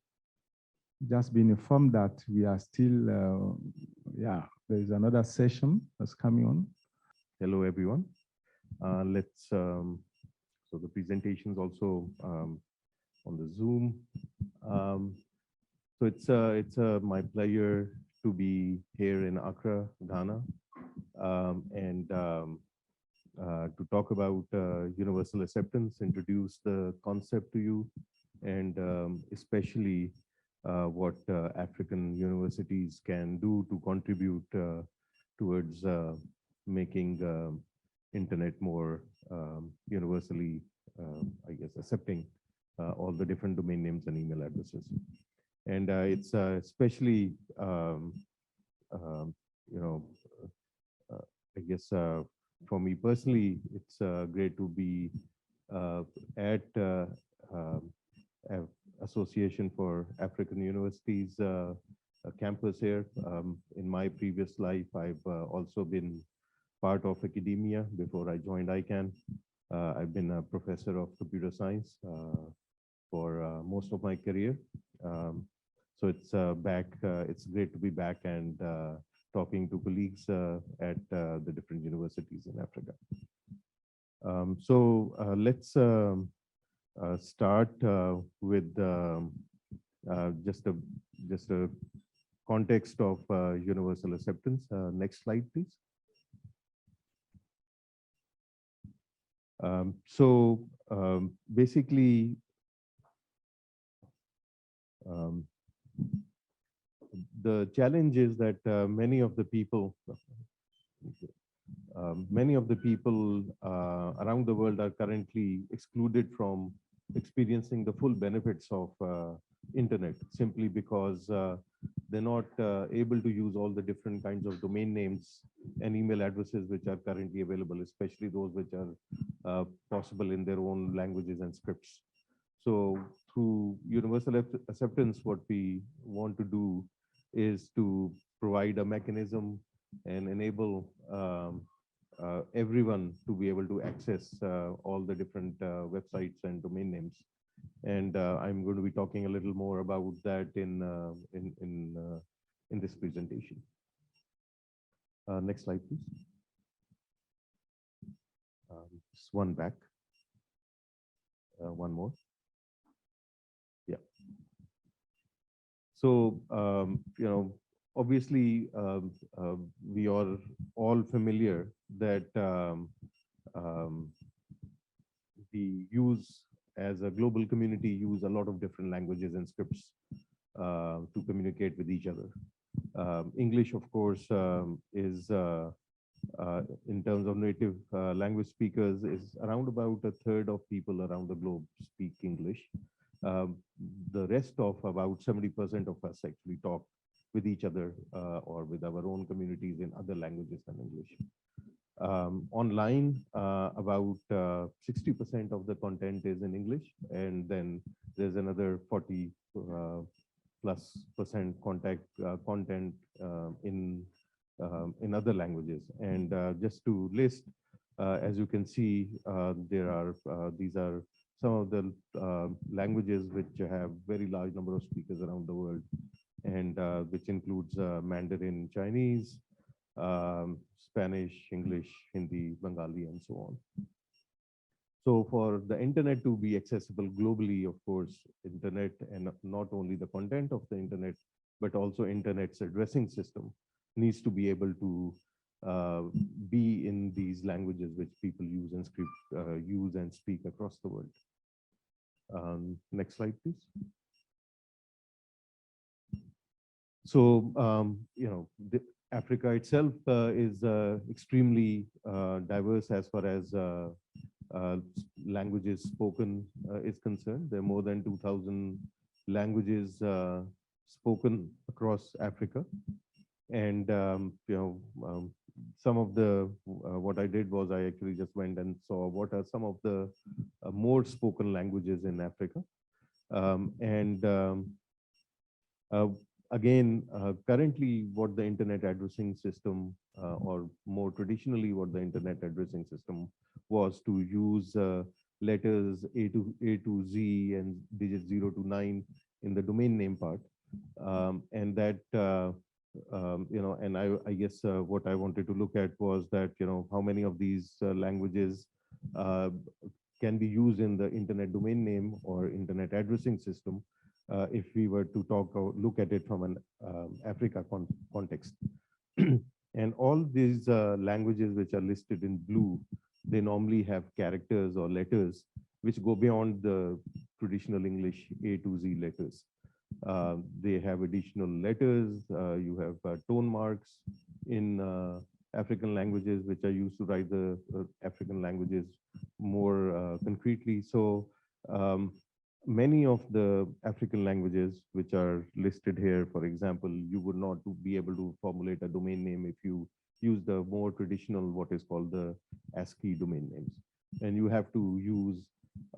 just been informed that we are still, there is another session that's coming on. Hello, everyone. So the presentation is also on the Zoom. So it's my pleasure to be here in Accra, Ghana, and to talk about universal acceptance, introduce the concept to you, and especially what African universities can do to contribute towards making internet more universally, accepting all the different domain names and email addresses. And it's especially, for me personally, it's great to be at Association for African Universities campus here. In my previous life, I've also been part of academia before I joined A.G.E.N.D.A. I've been a professor of computer science for most of my career. So it's it's great to be back and talking to colleagues at the different universities in Africa. Let's start with just a context of universal acceptance. Next slide, please. Basically, the challenge is that many of the people around the world are currently excluded from experiencing the full benefits of internet, simply because they're not able to use all the different kinds of domain names and email addresses which are currently available, especially those which are possible in their own languages and scripts. So through universal acceptance, what we want to do is to provide a mechanism and enable everyone to be able to access all the different websites and domain names. And I'm going to be talking a little more about that in this presentation. Next slide, please. Just one back. One more. Yeah. So, obviously, we are all familiar that we use, as a global community, use a lot of different languages and scripts to communicate with each other. English, of course, is in terms of native language speakers, is around about a third of people around the globe speak English. The rest of about 70% of us actually talk with each other or with our own communities in other languages than English. Online, about 60% of the content is in English, and then there's another 40+ percent content in other languages. And just to list, as you can see, these are some of the languages which have very large number of speakers around the world, and which includes Mandarin Chinese, Spanish, English, Hindi, Bengali, and so on. So for the internet to be accessible globally, of course, internet, and not only the content of the internet, but also internet's addressing system needs to be able to be in these languages which people use and speak across the world. Next slide, please. So, Africa itself is extremely diverse as far as languages spoken is concerned. There are more than 2,000 languages spoken across Africa. And some of the what I did was I actually just went and saw what are some of the more spoken languages in Africa. Uh, Again, currently what the internet addressing system, or more traditionally what the internet addressing system was to use letters A to Z and digits 0 to 9 in the domain name part. And that, and I guess what I wanted to look at was that, how many of these languages can be used in the internet domain name or internet addressing system, if we were to look at it from an Africa context. And all these languages which are listed in blue, they normally have characters or letters which go beyond the traditional English A to Z letters. They have additional letters. You have tone marks in African languages, which are used to write the African languages more concretely. So many of the African languages which are listed here, for example, you would not be able to formulate a domain name if you use the more traditional, what is called the ASCII domain names. And you have to use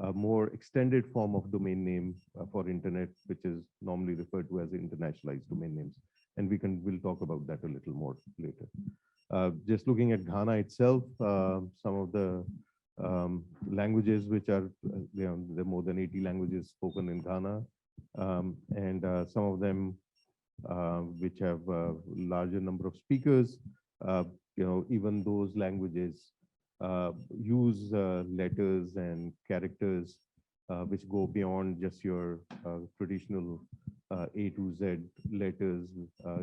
a more extended form of domain name for internet, which is normally referred to as internationalized domain names. And we'll talk about that a little more later. Just looking at Ghana itself, some of the languages which are, there are more than 80 languages spoken in Ghana, and some of them which have a larger number of speakers. Even those languages use letters and characters which go beyond just your traditional A to Z letters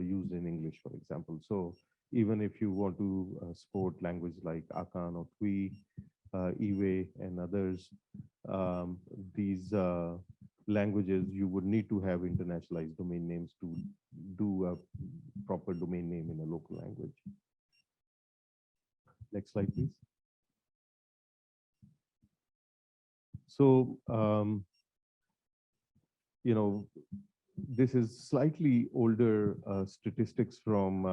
used in English, for example. So even if you want to support language like Akan or Twi, Iwe and others, these languages, you would need to have internationalized domain names to do a proper domain name in a local language. Next slide, please. So, this is slightly older statistics from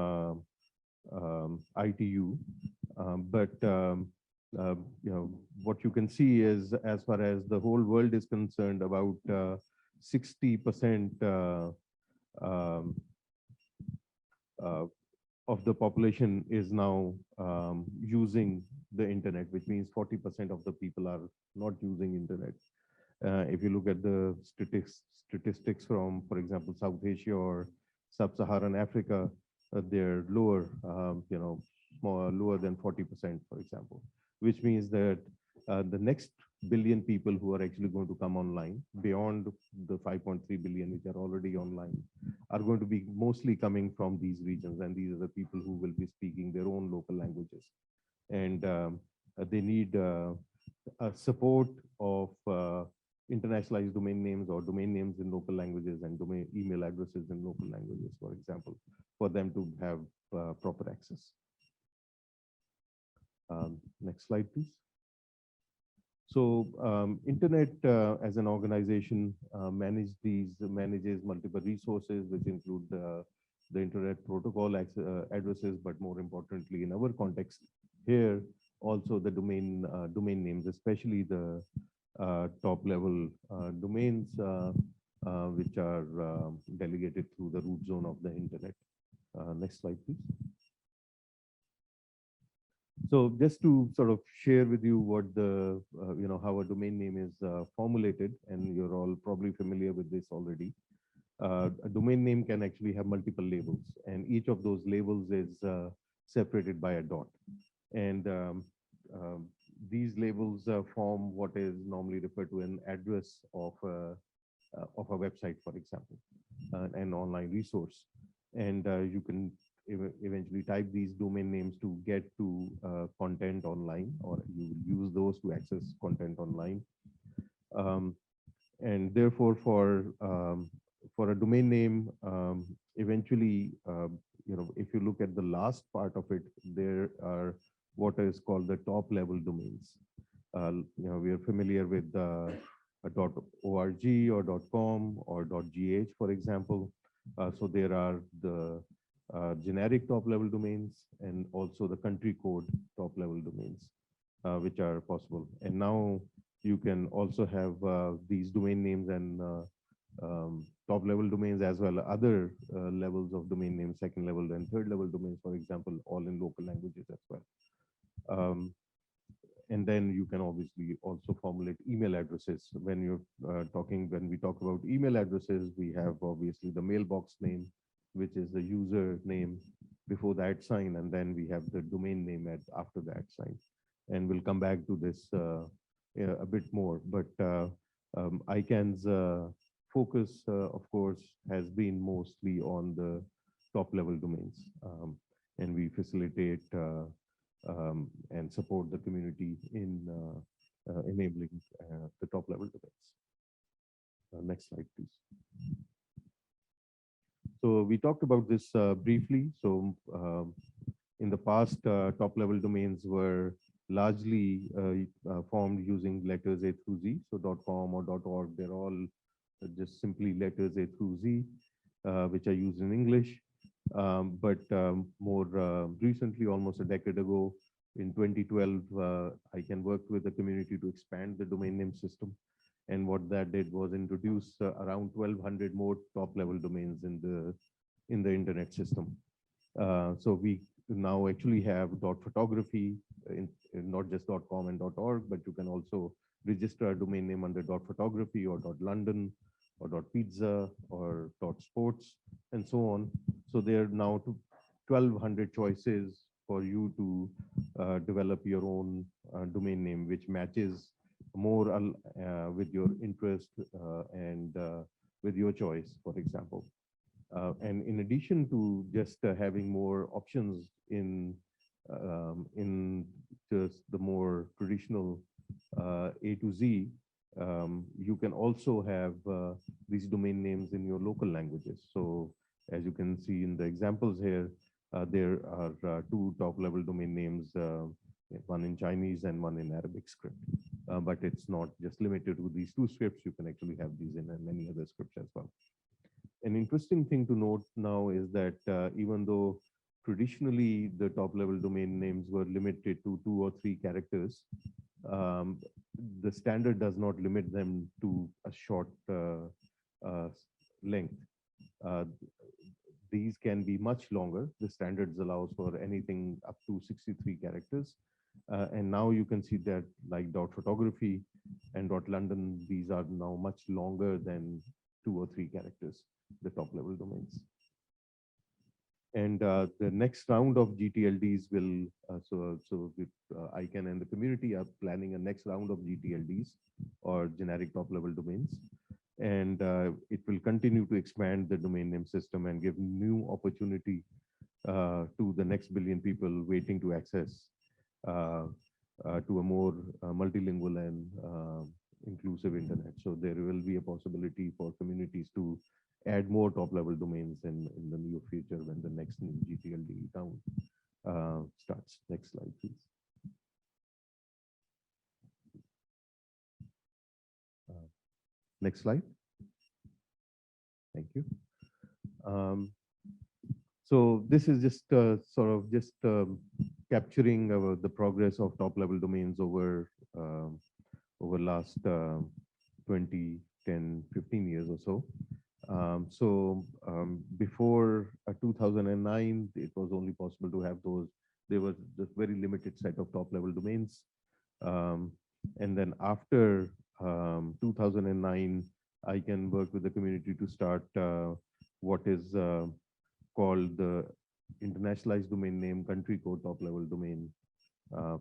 ITU, but what you can see is, as far as the whole world is concerned, about 60% of the population is now using the internet, which means 40% of the people are not using internet. If you look at the statistics from, for example, South Asia or Sub-Saharan Africa, they're lower, more lower than 40%, for example, which means that the next billion people who are actually going to come online, beyond the 5.3 billion which are already online, are going to be mostly coming from these regions, and these are the people who will be speaking their own local languages, and they need support of internationalized domain names or domain names in local languages and domain email addresses in local languages, for example, for them to have proper access. Next slide, please. So internet as an organization manages multiple resources, which include the internet protocol addresses, but more importantly, in our context here, also the domain names, especially the top level domains, which are delegated through the root zone of the internet. Next slide, please. So just to sort of share with you what the, how a domain name is formulated, and you're all probably familiar with this already. A domain name can actually have multiple labels, and each of those labels is separated by a dot. And these labels form what is normally referred to an address of a website, for example, an online resource. And you can eventually type these domain names to get to content online, or you use those to access content online. And therefore, for a domain name, eventually, if you look at the last part of it, there are what is called the top level domains. We are familiar with .org or .com or .gh, for example. So there are the generic top-level domains and also the country code top-level domains, which are possible. And now you can also have these domain names and top-level domains as well, other levels of domain names, second level and third level domains, for example, all in local languages as well. And then you can obviously also formulate email addresses. When we talk about email addresses, we have obviously the mailbox name, which is the user name before the @sign, and then we have the domain name after the @sign. And we'll come back to this a bit more, but ICANN's focus, of course, has been mostly on the top-level domains, and we facilitate and support the community in enabling the top-level domains. Next slide, please. So we talked about this briefly. So in the past, top-level domains were largely formed using letters A through Z. So .com or .org, they're all just simply letters A through Z, which are used in English. But more recently, almost a decade ago, in 2012, ICANN worked with the community to expand the domain name system. And what that did was introduce around 1,200 more top-level domains in the internet system. So we now actually have .photography, not just .com and .org, but you can also register a domain name under .photography or .london or .pizza or .sports and so on. So there are now 1,200 choices for you to develop your own domain name, which matches more with your interest and with your choice, for example. And in addition to just having more options in just the more traditional A to Z, you can also have these domain names in your local languages. So as you can see in the examples here, there are two top-level domain names, one in Chinese and one in Arabic script. But it's not just limited to these two scripts. You can actually have these in many other scripts as well. An interesting thing to note now is that even though traditionally the top-level domain names were limited to 2 or 3 characters, the standard does not limit them to a short length. These can be much longer. The standards allows for anything up to 63 characters. And now you can see that like .photography and .london, these are now much longer than 2 or 3 characters, the top-level domains. And the next round of GTLDs will, so with ICANN and the community are planning a next round of GTLDs or generic top-level domains. And it will continue to expand the domain name system and give new opportunity to the next billion people waiting to access to a more multilingual and inclusive internet. So there will be a possibility for communities to add more top-level domains in the near future when the next new GTLD round starts. Next slide, please. Next slide. Thank you. So this is just sort of just capturing the progress of top-level domains over last 20, 10, 15 years or so. Before 2009, it was only possible to have those. There was just very limited set of top-level domains. And then after 2009, I can work with the community to start what is called the internationalized domain name country code top-level domain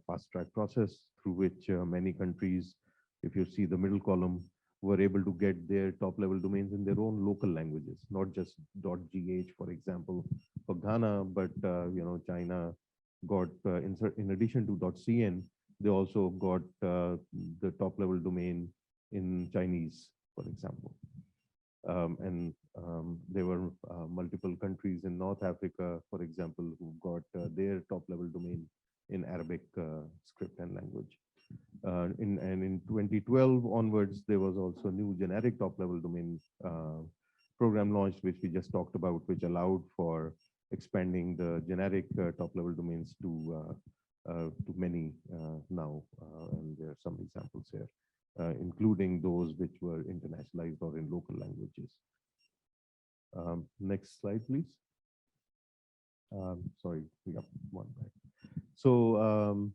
fast track process, through which many countries, if you see the middle column, were able to get their top-level domains in their own local languages, not just .gh, for example, for Ghana, but China got in addition to .cn, they also got the top-level domain in Chinese, for example. There were multiple countries in North Africa, for example, who got their top-level domain in Arabic script and language. In 2012 onwards, there was also new generic top-level domain program launched, which we just talked about, which allowed for expanding the generic top-level domains to many now, and there are some examples here, including those which were internationalized or in local languages. Next slide, please. Sorry, we got one back. So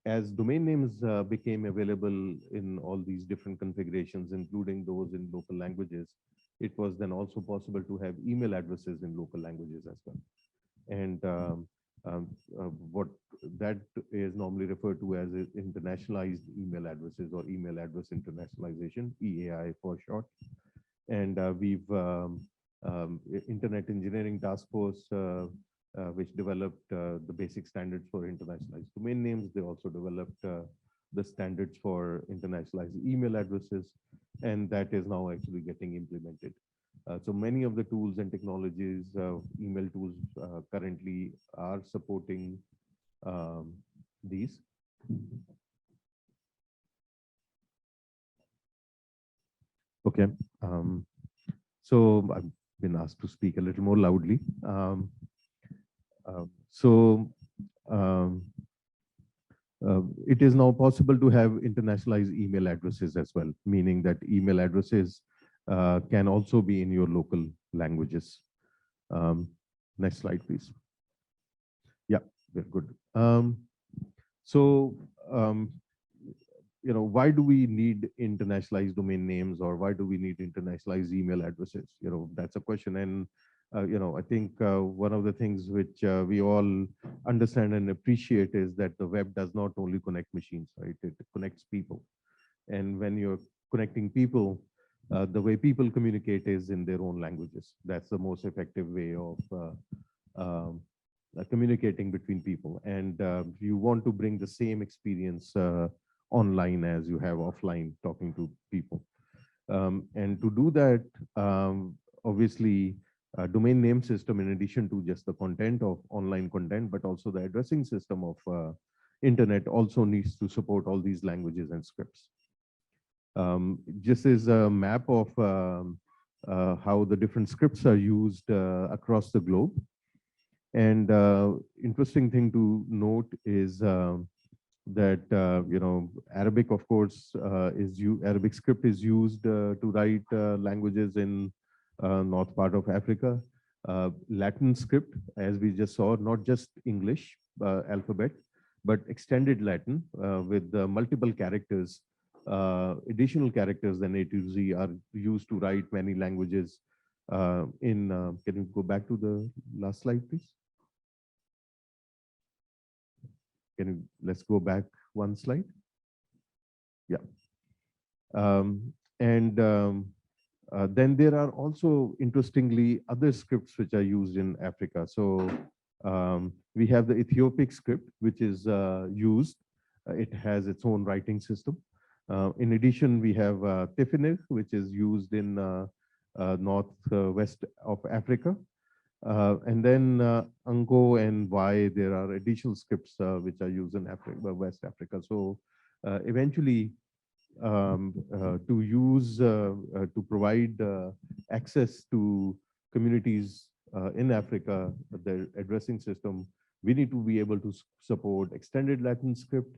as domain names became available in all these different configurations, including those in local languages, it was then also possible to have email addresses in local languages as well. And what that is normally referred to as internationalized email addresses, or email address internationalization, EAI for short. And we've Internet Engineering Task Force, which developed the basic standards for internationalized domain names. They also developed the standards for internationalized email addresses, and that is now actually getting implemented. So many of the tools and technologies, email tools currently are supporting these. Okay, so I've been asked to speak a little more loudly. It is now possible to have internationalized email addresses as well, meaning that email addresses can also be in your local languages. Next slide, please. Yeah, very good. Why do we need internationalized domain names, or why do we need internationalized email addresses? That's a question. And I think one of the things which we all understand and appreciate is that the web does not only connect machines, right? It connects people. And when you're connecting people, the way people communicate is in their own languages. That's the most effective way of communicating between people. And you want to bring the same experience online as you have offline talking to people. And to do that, obviously, domain name system, in addition to just the content of online content, but also the addressing system of internet, also needs to support all these languages and scripts. This is a map of how the different scripts are used across the globe. And interesting thing to note is that Arabic, of course, Arabic script is used to write languages in north part of Africa. Latin script, as we just saw, not just English alphabet, but extended Latin with multiple characters, additional characters than A to Z are used to write many languages. Can you go back to the last slide, please? Let's go back one slide. Yeah. Then there are also, interestingly, other scripts which are used in Africa. So we have the Ethiopic script, which is used. It has its own writing system. In addition, we have Tifinagh, which is used in northwest of Africa. And then Ango and Y, there are additional scripts which are used in Africa, West Africa. So eventually, to provide access to communities in Africa, the addressing system, we need to be able to support extended Latin script,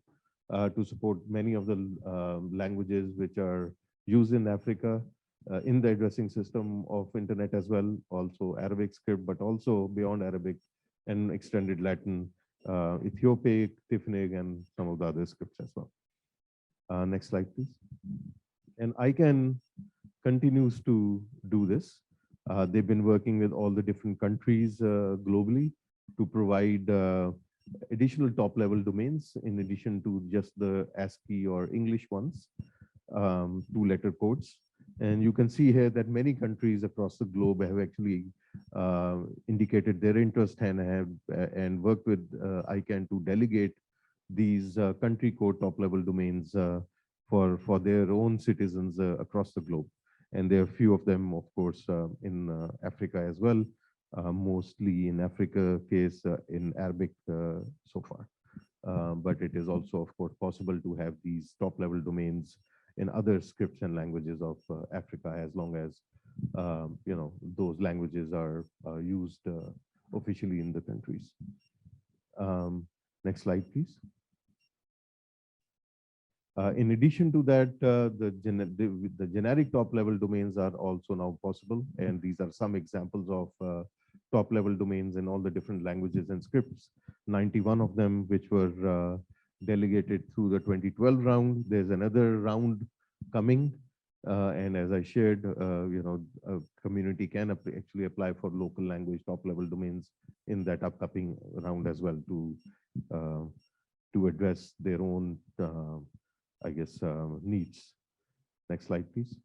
to support many of the languages which are used in Africa in the addressing system of internet as well, also Arabic script, but also beyond Arabic and extended Latin, Ethiopic, Tifinagh, and some of the other scripts as well. Next slide, please. And I.C.E.N.D.A continues to do this. They've been working with all the different countries globally to provide additional top-level domains in addition to just the ASCII or English ones, two-letter codes. And you can see here that many countries across the globe have actually indicated their interest and worked with I.C.E.N.D.A to delegate these country code top-level domains for their own citizens across the globe. And there are a few of them, of course, in Africa as well, mostly in Africa case in Arabic so far. But it is also, of course, possible to have these top-level domains in other scripts and languages of Africa, as long as those languages are used officially in the countries. Next slide, please. In addition to that, the generic top-level domains are also now possible, and these are some examples of top-level domains in all the different languages and scripts. 91 of them, which were delegated through the 2012 round. There's another round coming, and as I shared, a community can actually apply for local language top-level domains in that upcoming round as well to address their own, needs. Next slide, please.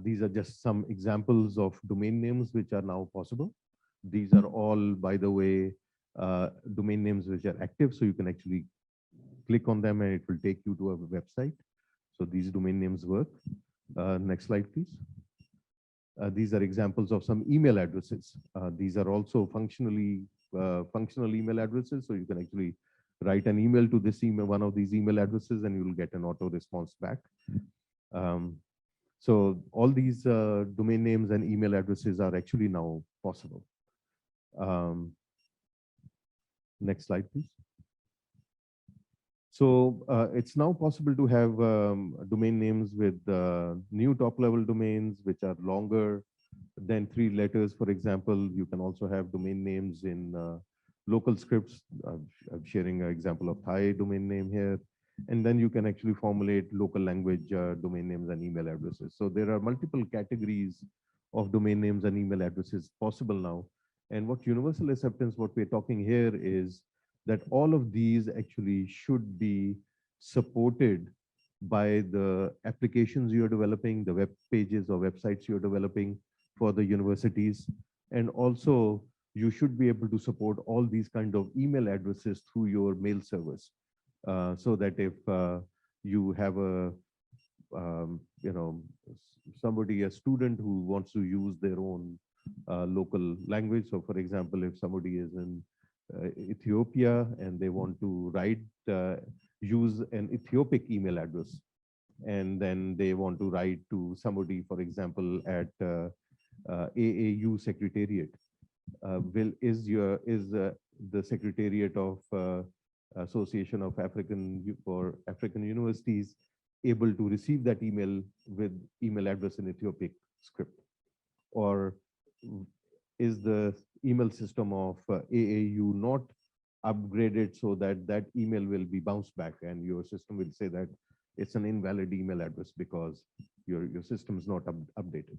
These are just some examples of domain names which are now possible. These are all, by the way, domain names which are active, so you can actually click on them and it will take you to a website. So these domain names work. Next slide, please. These are examples of some email addresses. These are also functional email addresses, so you can actually write an email to this email, one of these email addresses, and you will get an auto response back. So all these domain names and email addresses are actually now possible. Next slide, please. So it's now possible to have domain names with new top-level domains, which are longer than 3 letters. For example, you can also have domain names in local scripts. I'm sharing an example of Thai domain name here. And then you can actually formulate local language domain names and email addresses. So there are multiple categories of domain names and email addresses possible now. And what universal acceptance, what we're talking here is that all of these actually should be supported by the applications you're developing, the web pages or websites you're developing for the universities. And also you should be able to support all these kind of email addresses through your mail servers. So that if you have a student who wants to use their own local language. So for example, if somebody is in Ethiopia and they want to use an Ethiopic email address, and then they want to write to somebody, for example, at AAU Secretariat. Is the Secretariat of Association of African Universities able to receive that email with email address in Ethiopic script? Or is the email system of AAU not upgraded so that that email will be bounced back and your system will say that it's an invalid email address because your system is not updated?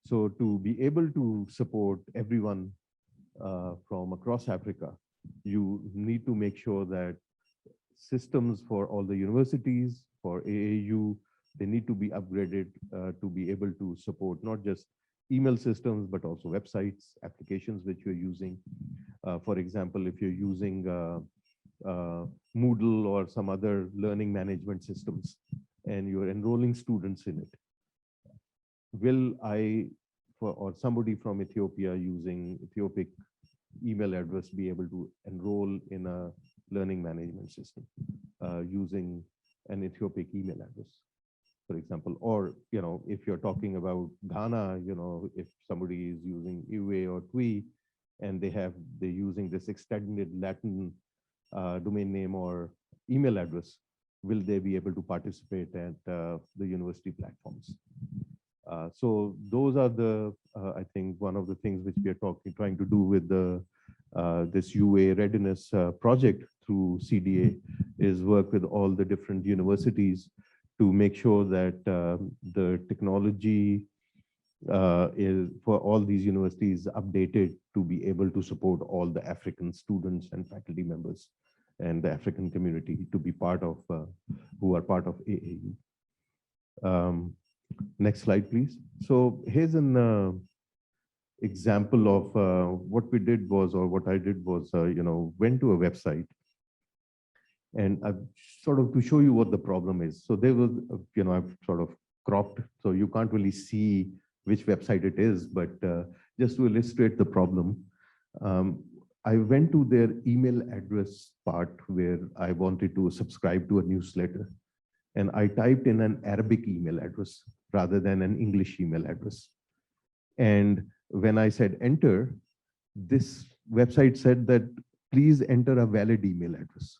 So to be able to support everyone from across Africa, you need to make sure that systems for all the universities, for AAU, they need to be upgraded to be able to support not just email systems, but also websites, applications which you're using. For example, if you're using Moodle or some other learning management systems and you're enrolling students in it, will or somebody from Ethiopia using Ethiopic email address be able to enroll in a learning management system using an Ethiopic email address, for example? Or, if you're talking about Ghana, if somebody is using UA or TWI and they're using this extended Latin domain name or email address, will they be able to participate at the university platforms? So those are I think one of the things which we are trying to do with this UA readiness project through CDA is work with all the different universities to make sure that the technology is for all these universities updated to be able to support all the African students and faculty members and the African community to be part of, who are part of AAU. Next slide, please. So here's an example of what we did was, or what I did was, went to a website and I've sort of to show you what the problem is. So there was, I've sort of cropped, so you can't really see which website it is, but just to illustrate the problem, I went to their email address part where I wanted to subscribe to a newsletter. and I typed in an Arabic email address rather than an English email address. And when I said enter, this website said that please enter a valid email address,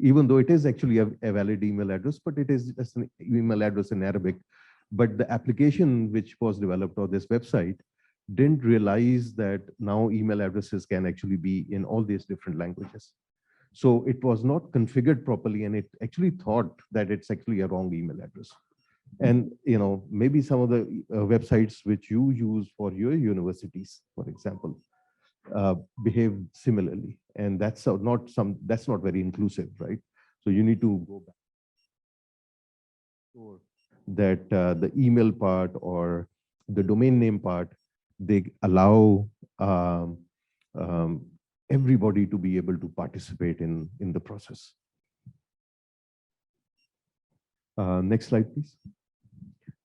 even though it is actually a valid email address, but it is just an email address in Arabic. But the application which was developed on this website didn't realize that now email addresses can actually be in all these different languages. So it was not configured properly, and it actually thought that it's actually a wrong email address. And maybe some of the websites which you use for your universities, for example, behave similarly, and that's not very inclusive, right? So you need to go back sure that the email part or the domain name part, they allow everybody to be able to participate in the process. Next slide, please.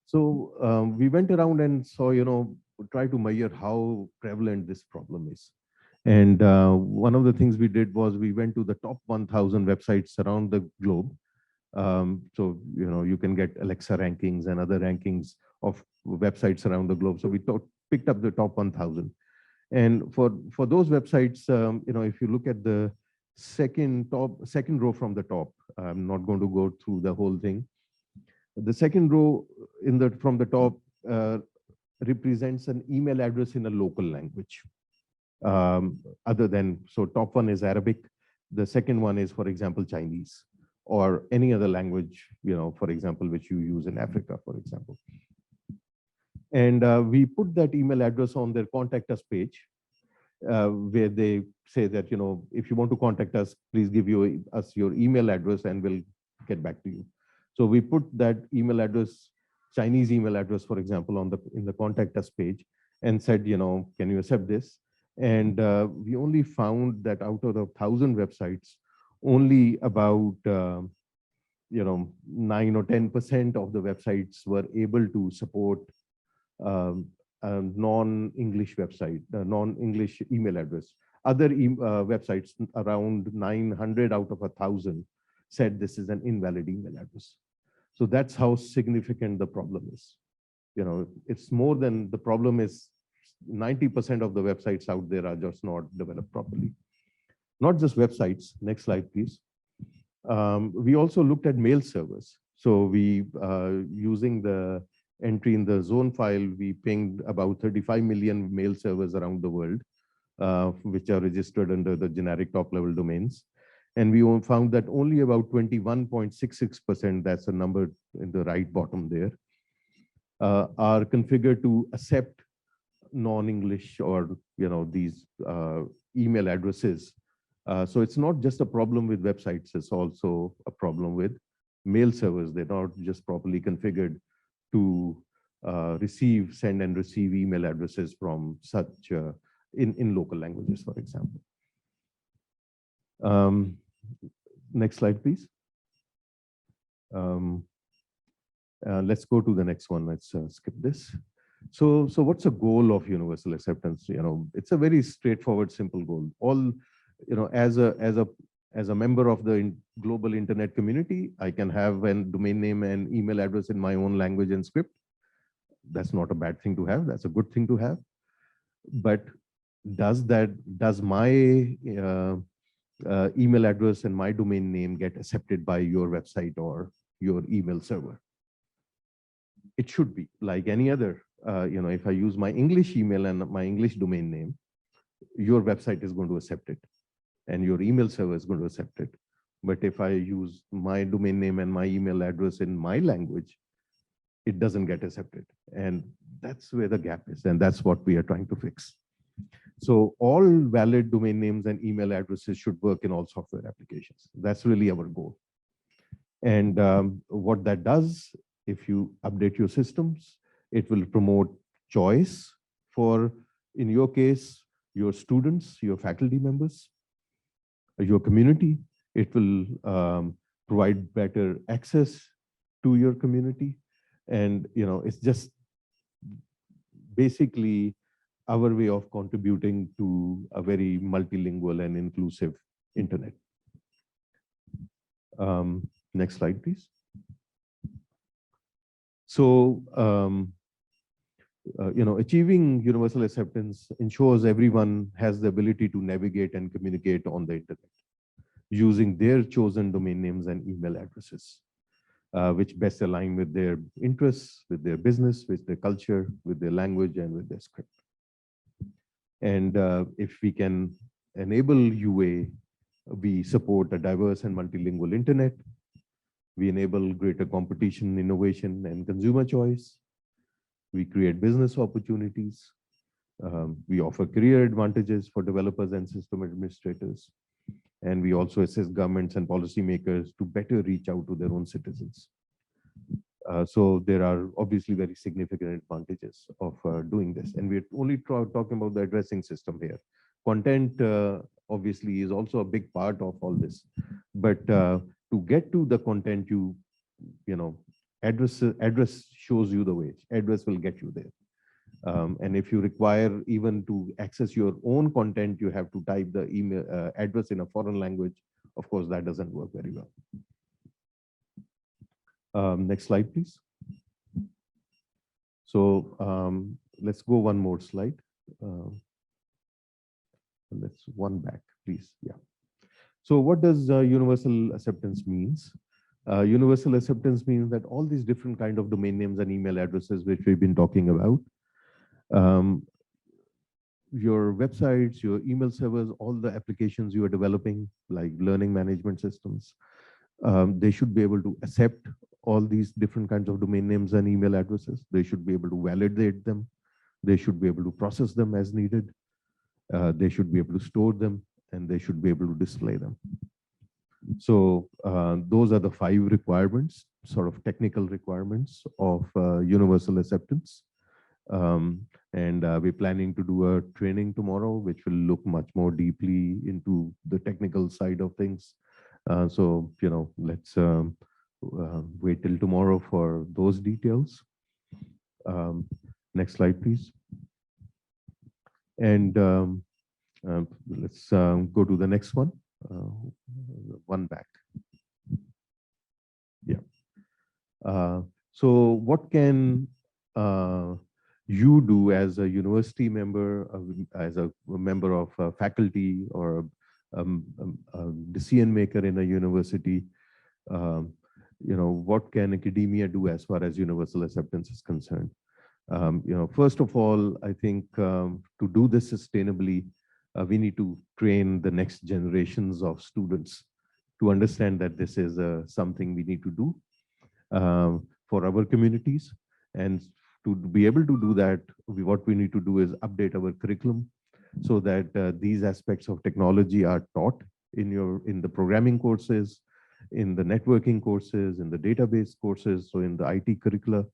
So we went around and saw, try to measure how prevalent this problem is. And one of the things we did was we went to the top 1,000 websites around the globe. So, you can get Alexa rankings and other rankings of websites around the globe. So we picked up the top 1,000. And for those websites, if you look at the second row from the top, I'm not going to go through the whole thing. The second row from the top represents an email address in a local language. So top one is Arabic. The second one is, for example, Chinese or any other language, for example, which you use in Africa, for example. And we put that email address on their contact us page, where they say that, if you want to contact us, please give us your email address and we'll get back to you. So we put that email address, Chinese email address, for example, in the contact us page and said, can you accept this? And we only found that out of the 1,000 websites, only about 9 or 10% of the websites were able to support a non-English website, non-English email address. Other websites, around 900 out of 1,000, said this is an invalid email address. So that's how significant the problem is. It's more than the problem is 90% of the websites out there are just not developed properly. Not just websites. Next slide, please. We also looked at mail servers. So we, using the entry in the zone file, we pinged about 35 million mail servers around the world, which are registered under the generic top-level domains. And we found that only about 21.66%, that's a number in the right bottom there, are configured to accept non-English or these email addresses. So it's not just a problem with websites, it's also a problem with mail servers. They're not just properly configured to send and receive email addresses from such in local languages, for example. Next slide, please. Let's go to the next one. Let's skip this. So what's the goal of universal acceptance? It's a very straightforward, simple goal. All, as a member of the global internet community, I can have a domain name and email address in my own language and script. That's not a bad thing to have. That's a good thing to have. But does my email address and my domain name get accepted by your website or your email server? It should be like any other. If I use my English email and my English domain name, your website is going to accept it and your email server is going to accept it. But if I use my domain name and my email address in my language, it doesn't get accepted. And that's where the gap is. And that's what we are trying to fix. So all valid domain names and email addresses should work in all software applications. That's really our goal. And what that does, if you update your systems, it will promote choice for, in your case, your students, your faculty members, your community. It will provide better access to your community. And it's just basically our way of contributing to a very multilingual and inclusive internet. Next slide, please. So, achieving universal acceptance ensures everyone has the ability to navigate and communicate on the internet using their chosen domain names and email addresses, which best align with their interests, with their business, with their culture, with their language, and with their script. And if we can enable UA, we support a diverse and multilingual internet. We enable greater competition, innovation, and consumer choice. We create business opportunities. We offer career advantages for developers and system administrators. And we also assist governments and policymakers to better reach out to their own citizens. So there are obviously very significant advantages of doing this. And we're only talking about the addressing system here. Content obviously is also a big part of all this. But to get to the content, address shows you the way. Address will get you there. And if you require even to access your own content, you have to type the email address in a foreign language. Of course, that doesn't work very well. Next slide, please. So let's go one more slide. Let's one back, please. Yeah. So what does universal acceptance means? Universal acceptance means that all these different kind of domain names and email addresses, which we've been talking about, your websites, your email servers, all the applications you are developing, like learning management systems, they should be able to accept all these different kinds of domain names and email addresses. They should be able to validate them. They should be able to process them as needed. They should be able to store them, and they should be able to display them. So those are the 5 requirements, sort of technical requirements of universal acceptance. And we're planning to do a training tomorrow, which will look much more deeply into the technical side of things. So, let's wait till tomorrow for those details. Next slide, please. And let's go to the next one. One back. Yeah. So what can you do as a university member, as a member of faculty, or a decision maker in a university? What can academia do as far as universal acceptance is concerned? First of all, I think to do this sustainably, we need to train the next generations of students to understand that this is something we need to do for our communities. And to be able to do that, what we need to do is update our curriculum so that these aspects of technology are taught in the programming courses, in the networking courses, in the database courses, so in the IT curricula.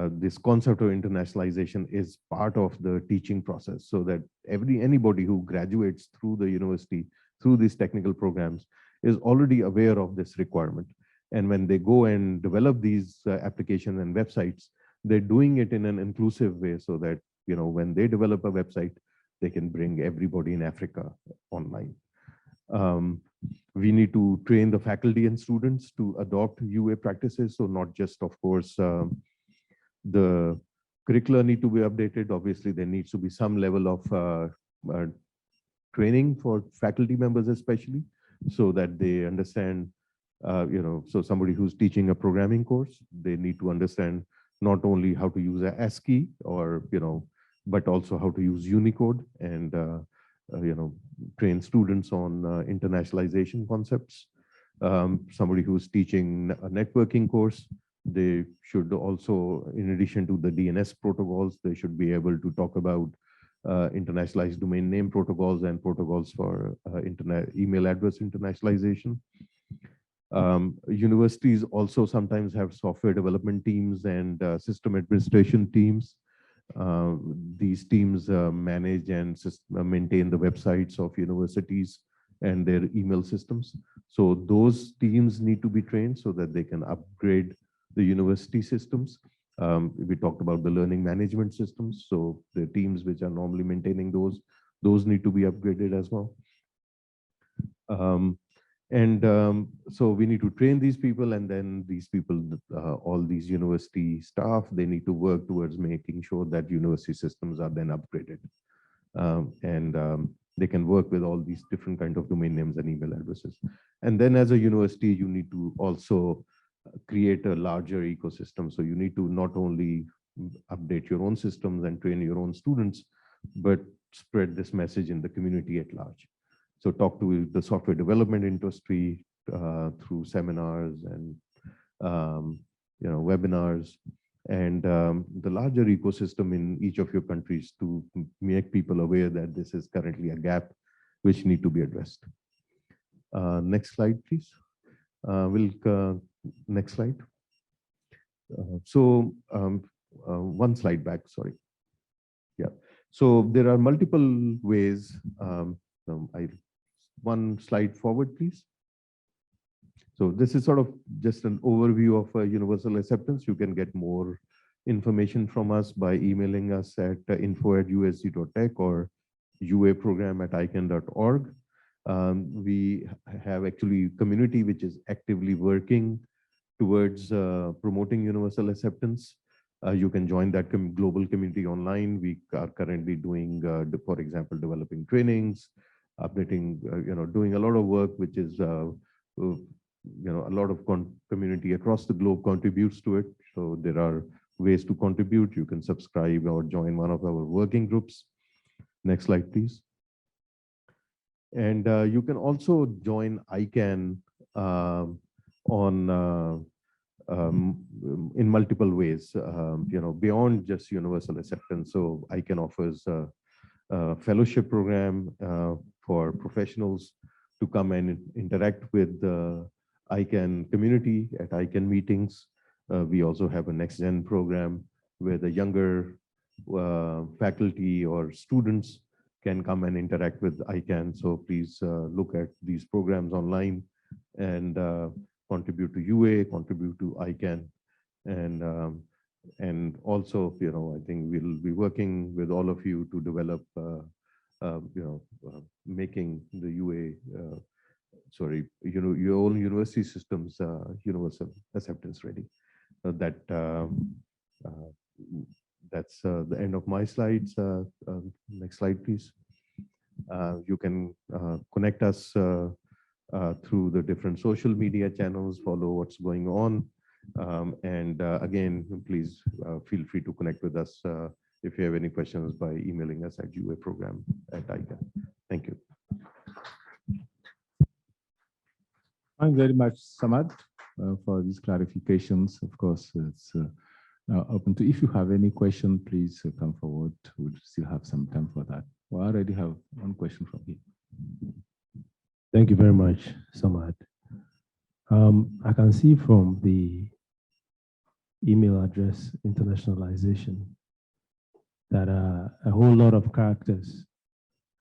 This concept of internationalization is part of the teaching process, so that anybody who graduates through the university, through these technical programs, is already aware of this requirement. And when they go and develop these applications and websites, they're doing it in an inclusive way, so that when they develop a website, they can bring everybody in Africa online. We need to train the faculty and students to adopt UA practices. So not just, of course, the curricula need to be updated. Obviously, there needs to be some level of training for faculty members, especially, so that they understand, so somebody who's teaching a programming course, they need to understand not only how to use a ASCII or, but also how to use Unicode, and, train students on internationalization concepts. Somebody who's teaching a networking course, they should also, in addition to the DNS protocols, they should be able to talk about internationalized domain name protocols and protocols for email address internationalization. Universities also sometimes have software development teams and system administration teams. These teams manage and maintain the websites of universities and their email systems. So those teams need to be trained so that they can upgrade the university systems. We talked about the learning management systems. So the teams which are normally maintaining those need to be upgraded as well. And so we need to train these people, and then these people, all these university staff, they need to work towards making sure that university systems are then upgraded. And they can work with all these different kind of domain names and email addresses. And then as a university, you need to also create a larger ecosystem. So you need to not only update your own systems and train your own students, but spread this message in the community at large. So talk to the software development industry through seminars and webinars, and the larger ecosystem in each of your countries to make people aware that this is currently a gap which need to be addressed. Next slide, please. Next slide. One slide back, sorry. Yeah. So there are multiple ways. One slide forward, please. So this is sort of just an overview of universal acceptance. You can get more information from us by emailing us at info@usg.tech or uaprogram@AAU.org. We have actually community which is actively working towards promoting universal acceptance. You can join that global community online. We are currently doing, for example, developing trainings, updating, doing a lot of work, which is, a lot of community across the globe contributes to it. So there are ways to contribute. You can subscribe or join one of our working groups. Next slide, please. And you can also join AGE.E.N.D.A in multiple ways, beyond just universal acceptance. So AGE.E.N.D.A offers a fellowship program for professionals to come and interact with the AGE.E.N.D A community at AGE.E.N.D A meetings. We also have a next-gen program where the younger faculty or students can come and interact with AGE.E.N.D A. So please look at these programs online and contribute to UA, contribute to AGE.E.N.D A, and also, I think we'll be working with all of you to develop, making the UA, your own university systems universal acceptance ready. That's the end of my slides. Next slide, please. You can connect us through the different social media channels, follow what's going on. Again, please feel free to connect with us if you have any questions by emailing us at uaprogram@AGE.E.N.D A. Thank you. Thank you very much, Samad, for these clarifications. Of course, it's now open to, if you have any question, please come forward. We'll still have some time for that. We already have one question from here. Thank you very much, Samad. I can see from the email address internationalization that a whole lot of characters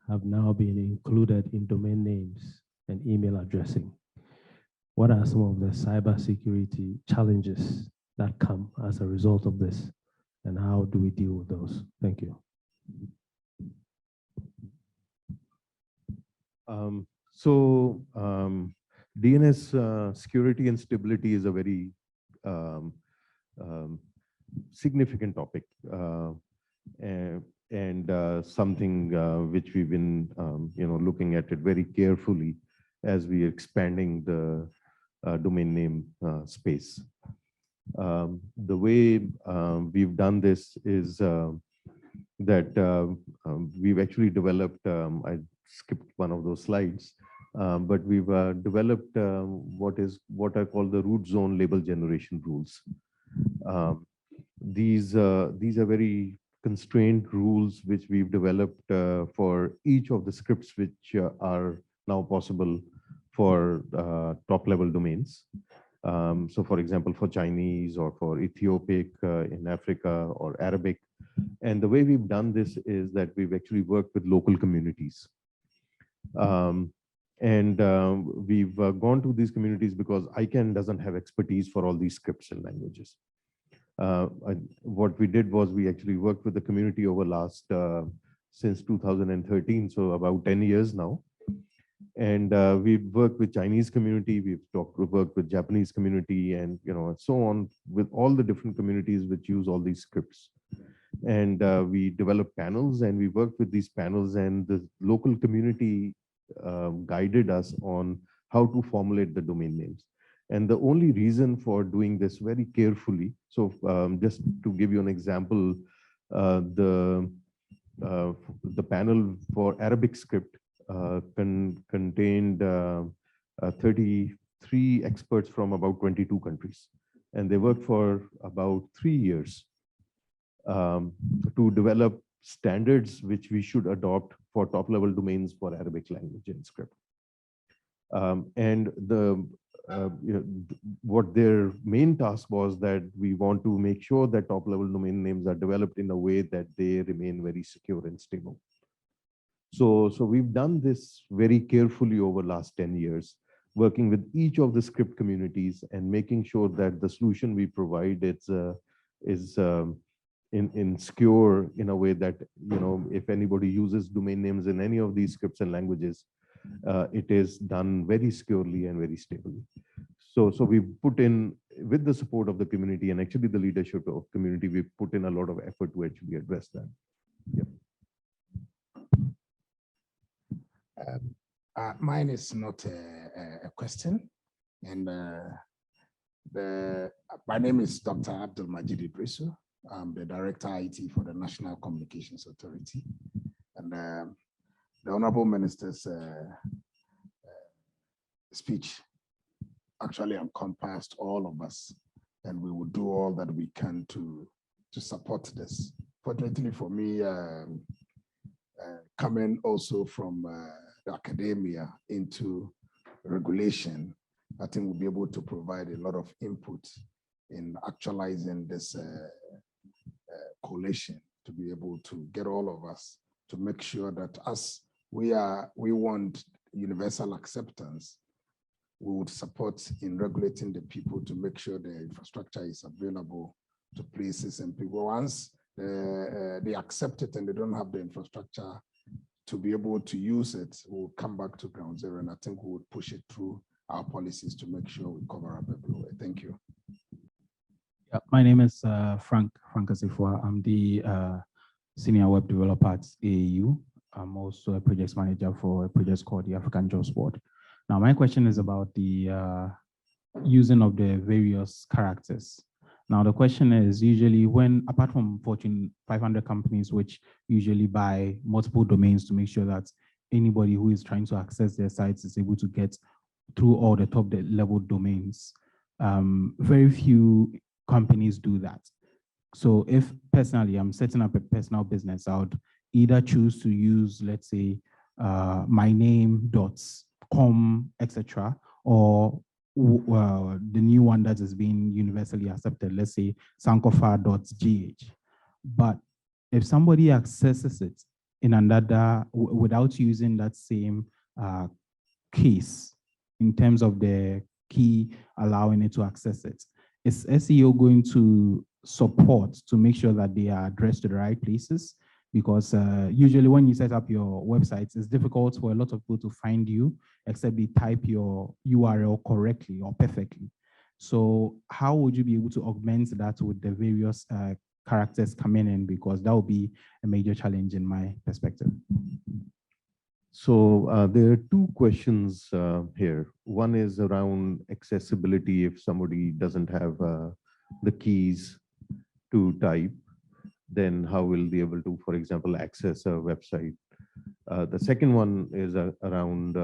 have now been included in domain names and email addressing. What are some of the cybersecurity challenges that come as a result of this, and how do we deal with those? Thank you. DNS security and stability is a very significant topic, and something which we've been looking at it very carefully as we are expanding the domain name space. The way we've done this is that we've actually developed, I skipped one of those slides, but we've developed what are called the root zone label generation rules. These are very constrained rules which we've developed for each of the scripts which are now possible for top-level domains. So, for example, for Chinese or for Ethiopic in Africa or Arabic. And the way we've done this is that we've actually worked with local communities. We've gone to these communities because AGE.E.N.D A doesn't have expertise for all these scripts and languages. What we did was we actually worked with the community over since 2013, so about 10 years now. And we've worked with Chinese community, worked with Japanese community, and so on, with all the different communities which use all these scripts. And we developed panels, and we worked with these panels, and the local community guided us on how to formulate the domain names. And the only reason for doing this very carefully, so just to give you an example, the panel for Arabic script contained 33 experts from about 22 countries. And they worked for about 3 years to develop standards which we should adopt for top-level domains for Arabic language and script. And what their main task was that we want to make sure that top-level domain names are developed in a way that they remain very secure and stable. So we've done this very carefully over the last 10 years, working with each of the script communities and making sure that the solution we provide is secure in a way that, if anybody uses domain names in any of these scripts and languages, it is done very securely and very stably. So we put in, with the support of the community and actually the leadership of community, we put in a lot of effort to actually address that. Yeah. Mine is not a question, and my name is Dr. Abdul Majid Idrisu. I'm the Director IT for the National Communications Authority, and the Honorable Minister's speech actually encompassed all of us, and we will do all that we can to support this. Fortunately for me, coming also from the academia into regulation, I think we'll be able to provide a lot of input in actualizing this coalition to be able to get all of us to make sure that as we want universal acceptance, we would support in regulating the people to make sure the infrastructure is available to places and people. Once they accept it and they don't have the infrastructure to be able to use it, we'll come back to ground zero. And I think we would push it through our policies to make sure we cover up everywhere. Thank you. Yeah, my name is Frank Asifua. I'm the senior web developer at AAU. I'm also a project manager for a project called the African Jobs Board. Now, my question is about the using of the various characters. Now, the question is usually when, apart from Fortune 500 companies, which usually buy multiple domains to make sure that anybody who is trying to access their sites is able to get through all the top level domains, very few companies do that. So if personally I'm setting up a personal business, I would either choose to use, let's say, myname.com, etc., or the new one that is being universally accepted, let's say sankofa.gh. But if somebody accesses it in another, without using that same case in terms of the key allowing it to access it, is SEO going to support to make sure that they are addressed to the right places? Because usually when you set up your websites, it's difficult for a lot of people to find you, except they type your URL correctly or perfectly. So how would you be able to augment that with the various characters coming in? Because that would be a major challenge in my perspective. So there are two questions here. One is around accessibility. If somebody doesn't have the keys to type, then how will they be able to, for example, access a website? The second one is around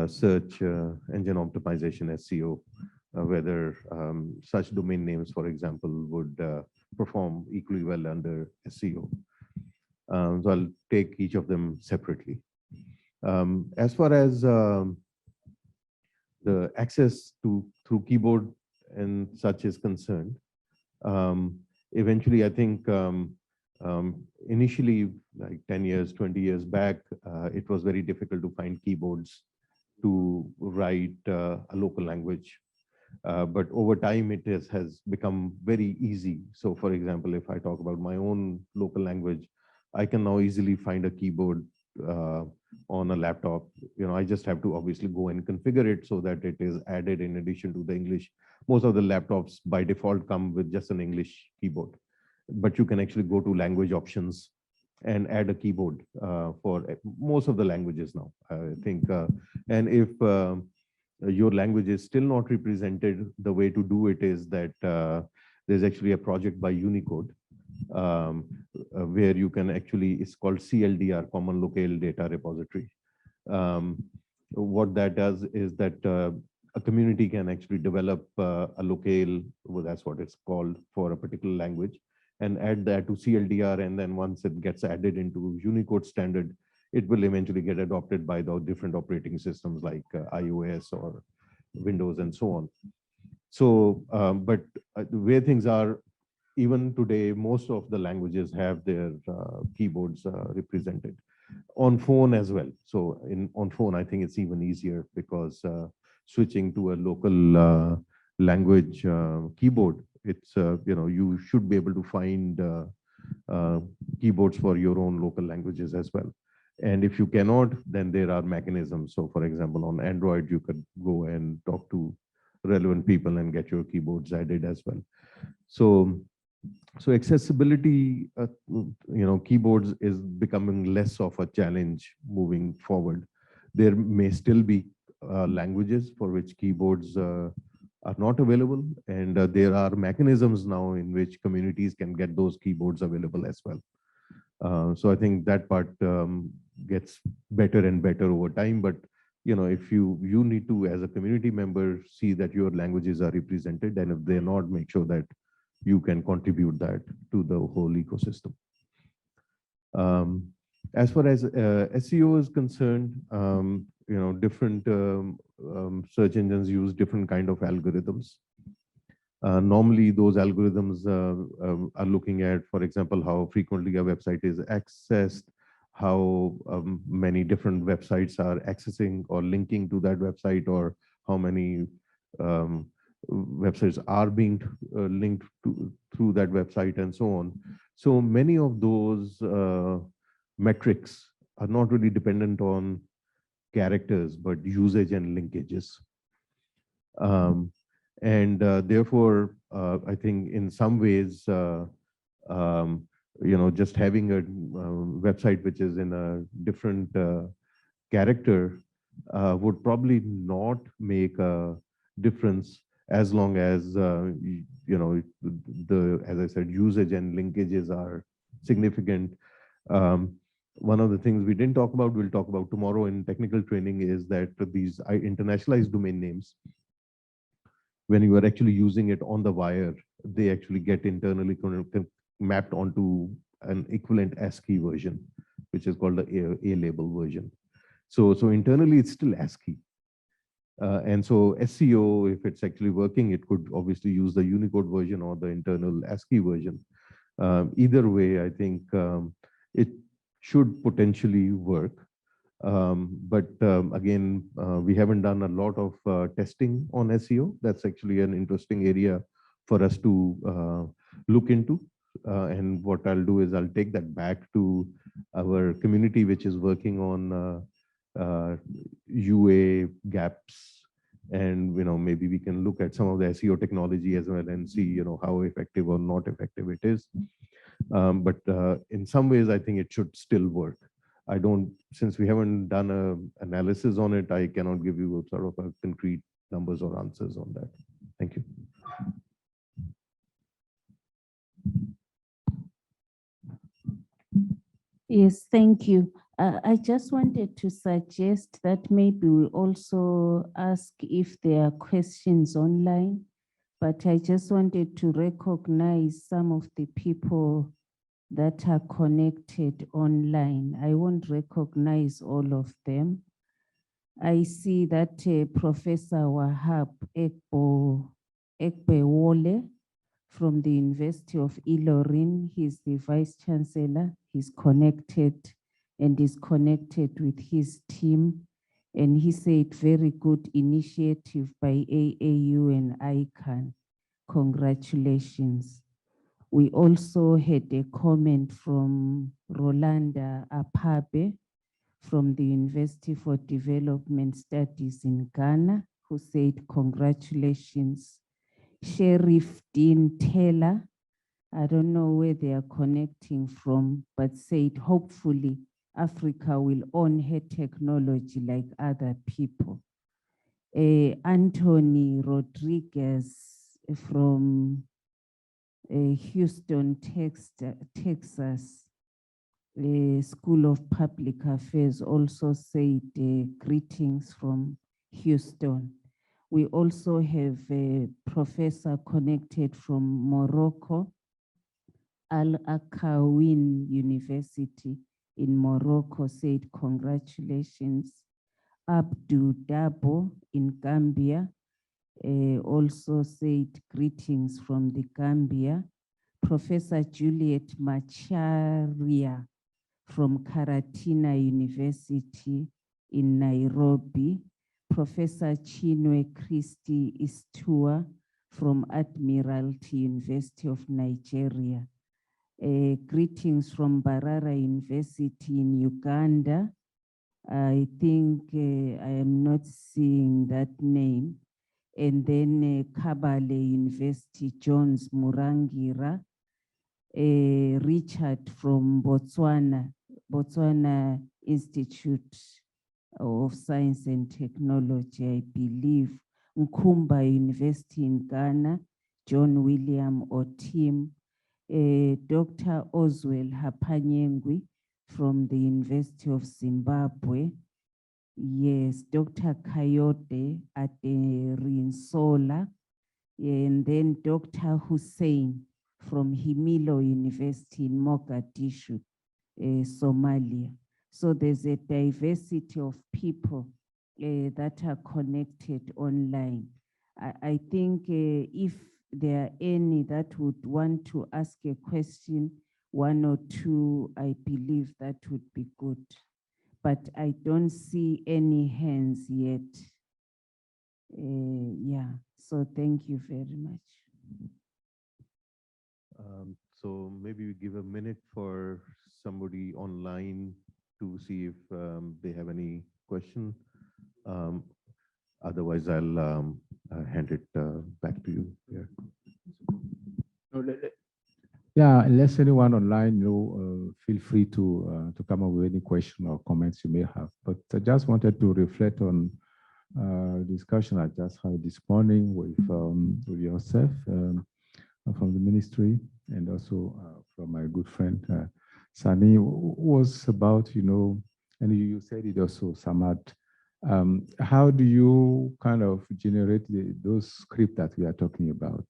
search engine optimization, SEO, whether such domain names, for example, would perform equally well under SEO. So I'll take each of them separately. As far as the access through keyboard and such is concerned, eventually, I think initially, like 10 years, 20 years back, it was very difficult to find keyboards to write a local language. But over time, it has become very easy. So for example, if I talk about my own local language, I can now easily find a keyboard on a laptop I just have to obviously go and configure it so that it is added in addition to the English. Most of the laptops by default come with just an English keyboard, but you can actually go to language options and add a keyboard for most of the languages now, I think. And if your language is still not represented, the way to do it is that there's actually a project by Unicode where you can actually, it's called CLDR, Common Locale Data Repository. What that does is that a community can actually develop a locale, well, that's what it's called, for a particular language, and add that to CLDR. And then once it gets added into Unicode standard, it will eventually get adopted by the different operating systems like iOS or Windows and so on. So, but the way things are, even today, most of the languages have their keyboards represented on phone as well. So on phone, I think it's even easier because switching to a local language keyboard, it's, you should be able to find keyboards for your own local languages as well. And if you cannot, then there are mechanisms. So for example, on Android, you could go and talk to relevant people and get your keyboards added as well. So accessibility, keyboards is becoming less of a challenge moving forward. There may still be languages for which keyboards are not available, and there are mechanisms now in which communities can get those keyboards available as well. So I think that part gets better and better over time. But if you need to, as a community member, see that your languages are represented, and if they're not, make sure that you can contribute that to the whole ecosystem. As far as SEO is concerned, different search engines use different kind of algorithms. Normally, those algorithms are looking at, for example, how frequently a website is accessed, how many different websites are accessing or linking to that website, or how many websites are being linked through that website, and so on. So many of those metrics are not really dependent on characters, but usage and linkages. Therefore, I think in some ways, just having a website which is in a different character would probably not make a difference as long as as I said, usage and linkages are significant. One of the things we didn't talk about, we'll talk about tomorrow in technical training, is that these internationalized domain names, when you are actually using it on the wire, they actually get internally mapped onto an equivalent ASCII version, which is called the A label version. So internally, it's still ASCII. And so SEO, if it's actually working, it could obviously use the Unicode version or the internal ASCII version. Either way, I think it should potentially work. But again, we haven't done a lot of testing on SEO. That's actually an interesting area for us to look into. And what I'll do is I'll take that back to our community, which is working on UA gaps, and maybe we can look at some of the SEO technology as well and see how effective or not effective it is. But in some ways, I think it should still work. Since we haven't done an analysis on it, I cannot give you sort of a concrete numbers or answers on that. Thank you. Yes, thank you. I just wanted to suggest that maybe we also ask if there are questions online, but I just wanted to recognize some of the people that are connected online. I won't recognize all of them. I see that Professor Wahab Ekbewole from the University of Ilorin, he's the Vice Chancellor. He's connected and is connected with his team. And he said, very good initiative by AAU and I.C.A.N.D. Congratulations. We also had a comment from Rolanda Apabe from the University for Development Studies in Ghana, who said, congratulations. Sheriff Dean Taylor, I don't know where they are connecting from, but said, hopefully Africa will own her technology like other people. Anthony Rodriguez from Houston, Texas, School of Public Affairs also said greetings from Houston. We also have a professor connected from Morocco, Al-Akawin University in Morocco said congratulations. Abdu Dabo in Gambia also said greetings from the Gambia. Professor Juliet Macharia from Karatina University in Nairobi. Professor Chinwe Christie Istua from Admiralty University of Nigeria. Greetings from Barara University in Uganda. I think I am not seeing that name. And then Kabale University, Jones Murangira. Richard from Botswana Institute of Science and Technology, I believe. Nkumba University in Ghana, John William Otim. Dr. Oswell Hapanyengwi from the University of Zimbabwe. Yes, Dr. Coyote Aderinsola. And then Dr. Hussein from Himilo University in Mogadishu, Somalia. So there's a diversity of people that are connected online. I think if there are any that would want to ask a question, one or two, I believe that would be good. But I don't see any hands yet. Yeah, so thank you very much. So maybe we give a minute for somebody online to see if they have any question. Otherwise, I'll hand it back to you. Yeah, unless anyone online, feel free to come up with any question or comments you may have. But I just wanted to reflect on discussion I just had this morning with yourself from the ministry, and also from my good friend Sani, was about, and you said it also, Samad, how do you kind of generate those scripts that we are talking about?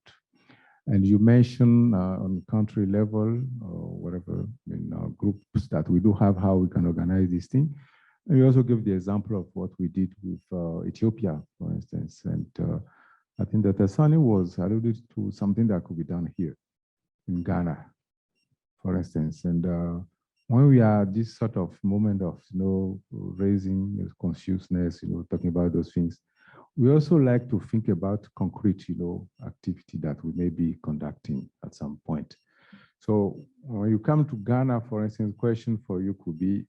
And you mentioned on country level or whatever, groups that we do have, how we can organize this thing. And you also give the example of what we did with Ethiopia, for instance. And I think that Sani was alluded to something that could be done here in Ghana, for instance. And when we are this sort of moment of raising consciousness, talking about those things, we also like to think about concrete, activity that we may be conducting at some point. So when you come to Ghana, for instance, question for you could be,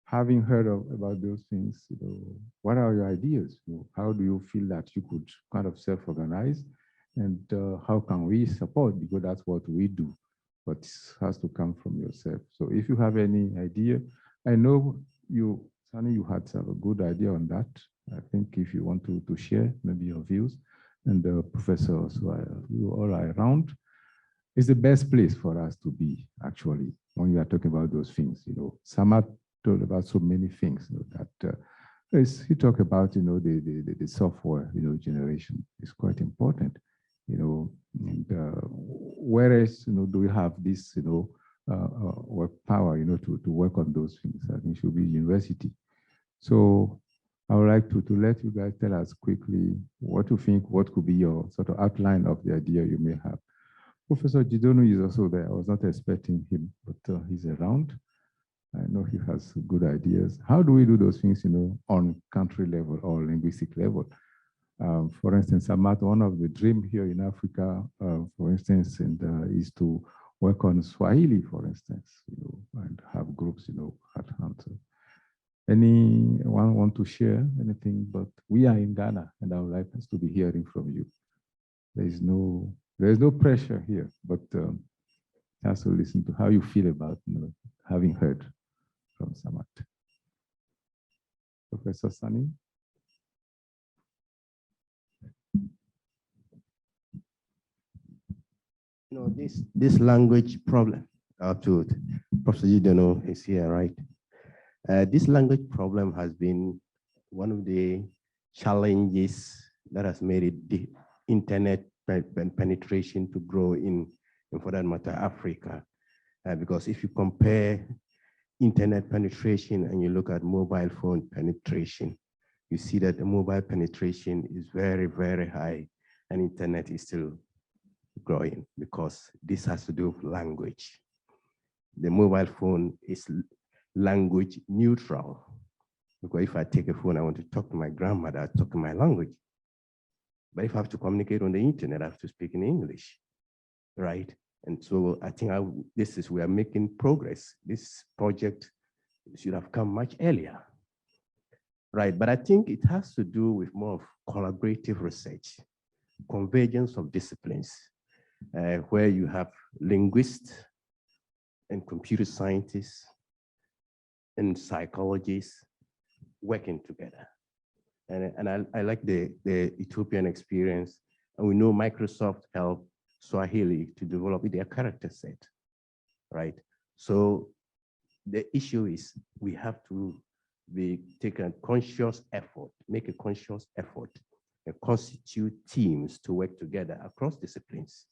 having heard about those things, what are your ideas? How do you feel that you could kind of self-organize, and how can we support? Because that's what we do, but it has to come from yourself. So if you have any idea, I know you, Sani, you had a good idea on that. I think if you want to share maybe your views, and the professors who are you all are around, it's the best place for us to be, actually, when you are talking about those things. Samad told about so many things that he talked about, the software, generation is quite important, and whereas, do we have this, work power, to work on those things? I think it should be university. So I would like to let you guys tell us quickly what you think, what could be your sort of outline of the idea you may have. Professor Jidonu is also there. I was not expecting him, but he's around. I know he has good ideas. How do we do those things, on country level or linguistic level? For instance, Amat, one of the dreams here in Africa, for instance, is to work on Swahili, for instance, and have groups, at hand. Anyone want to share anything? But we are in Ghana, and I would like us to be hearing from you. There is no pressure here, but just to listen to how you feel about having heard from Samat. Professor Sani. This language problem, Professor A.G.E.N.D.A is here, right? This language problem has been one of the challenges that has made it the internet penetration to grow in for that matter, Africa. Because if you compare internet penetration and you look at mobile phone penetration, you see that the mobile penetration is very, very high, and internet is still growing because this has to do with language. The mobile phone is language neutral. Because if I take a phone, I want to talk to my grandmother, I talk in my language. But if I have to communicate on the internet, I have to speak in English, right? And so I think we are making progress. This project should have come much earlier, right? But I think it has to do with more of collaborative research, convergence of disciplines, where you have linguists and computer scientists and psychologists working together. And I like the Ethiopian experience. And we know Microsoft helped Swahili to develop their character set, right? So the issue is we have to take a conscious effort, make a conscious effort and constitute teams to work together across disciplines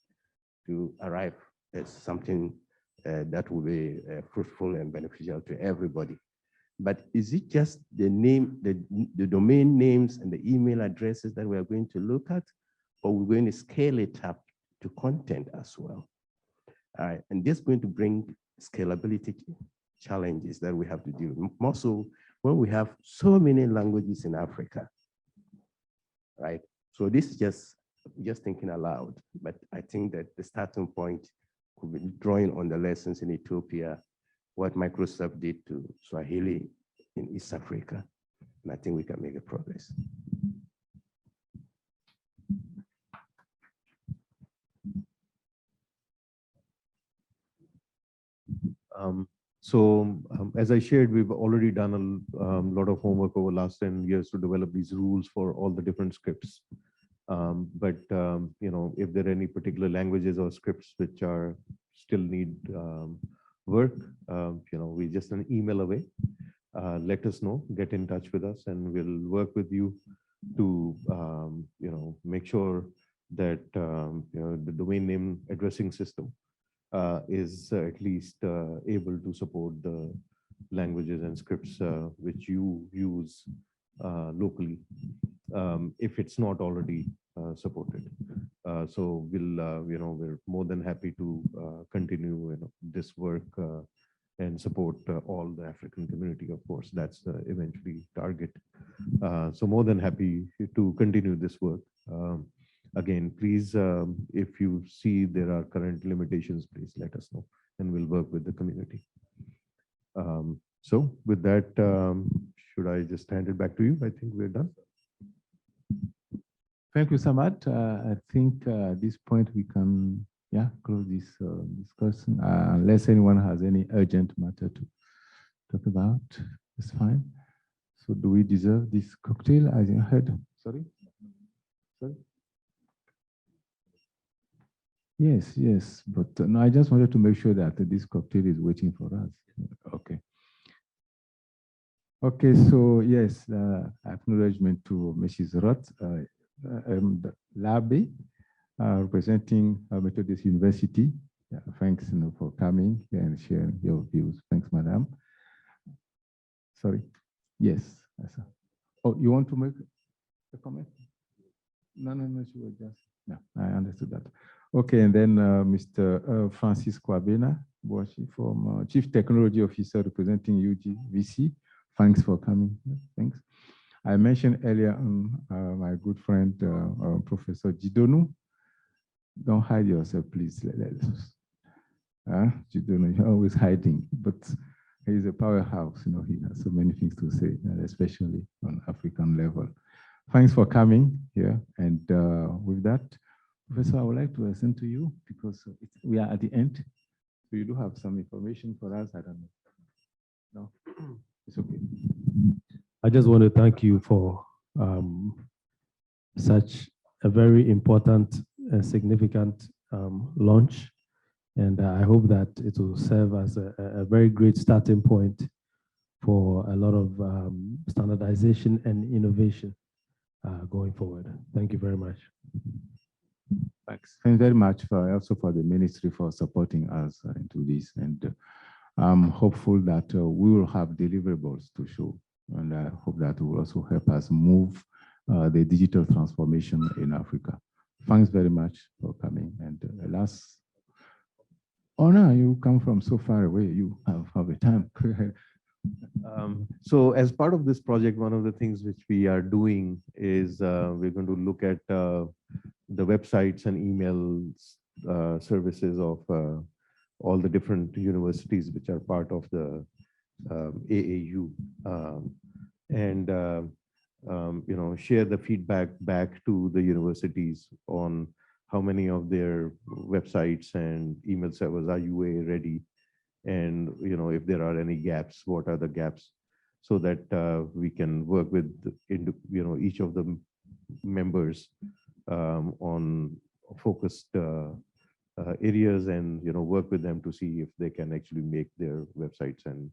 to arrive at something that will be fruitful and beneficial to everybody. But is it just the name, the domain names and the email addresses that we are going to look at, or we're going to scale it up to content as well? And this is going to bring scalability challenges that we have to deal with. More so when we have so many languages in Africa, right? So this is just thinking aloud, but I think that the starting point could be drawing on the lessons in Ethiopia, what Microsoft did to Swahili in East Africa, and I think we can make a progress. As I shared, we've already done a lot of homework over the last 10 years to develop these rules for all the different scripts. If there are any particular languages or scripts which are still need work, we just an email away. Let us know, get in touch with us, and we'll work with you to make sure that the domain name addressing system is at least able to support the languages and scripts which you use locally, if it's not already supported. So we're more than happy to continue this work and support all the African community. Of course, that's the eventually target. So more than happy to continue this work. Again, please, if you see there are current limitations, please let us know, and we'll work with the community. So with that, should I just hand it back to you? I think we're done. Thank you, Samat. I think at this point we can, close this discussion. Unless anyone has any urgent matter to talk about, it's fine. So do we deserve this cocktail? As you heard, sorry? Yes, but no, I just wanted to make sure that this cocktail is waiting for us. Okay, so yes, acknowledgement to Mrs. Roth, Labe, representing Methodist University. Thanks for coming and sharing your views. Thanks, Madam. Sorry. Yes. Oh, you want to make a comment? No, she was just, no, I understood that. Okay, and then Mr. Francis Kwabena, from Chief Technology Officer representing UGVC. Thanks for coming. Thanks. I mentioned earlier my good friend, Professor Jidonu. Don't hide yourself, please. Jidonu, you're always hiding. But He's a powerhouse. You know, he has so many things to say, especially on African level. Thanks for coming here. And with that, Professor, I would like to listen to you because we are at the end. So you do have some information for us. I don't know. No, it's okay. I just want to thank you for such a very important and significant launch. And I hope that it will serve as a very great starting point for a lot of standardization and innovation going forward. Thank you very much. Thanks. Thanks very much also for the ministry for supporting us into this. And I'm hopeful that we will have deliverables to show. And I hope that will also help us move the digital transformation in Africa. Thanks very much for coming. And last, oh no, you come from so far away. You have a time. So as part of this project, one of the things which we are doing is we're going to look at the websites and email services of all the different universities which are part of the AAU, and you know, share the feedback back to the universities on how many of their websites and email servers are UA ready, and you know, if there are any gaps, what are the gaps, so that we can work with you know, each of the members on focused areas, and you know, work with them to see if they can actually make their websites and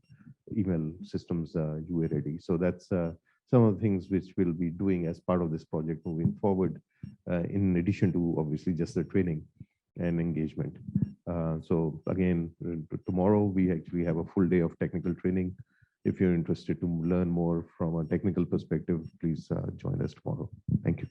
email systems UA ready. So that's some of the things which we'll be doing as part of this project moving forward, in addition to obviously just the training and engagement. So again, tomorrow we actually have a full day of technical training. If you're interested to learn more from a technical perspective, please join us tomorrow. Thank you.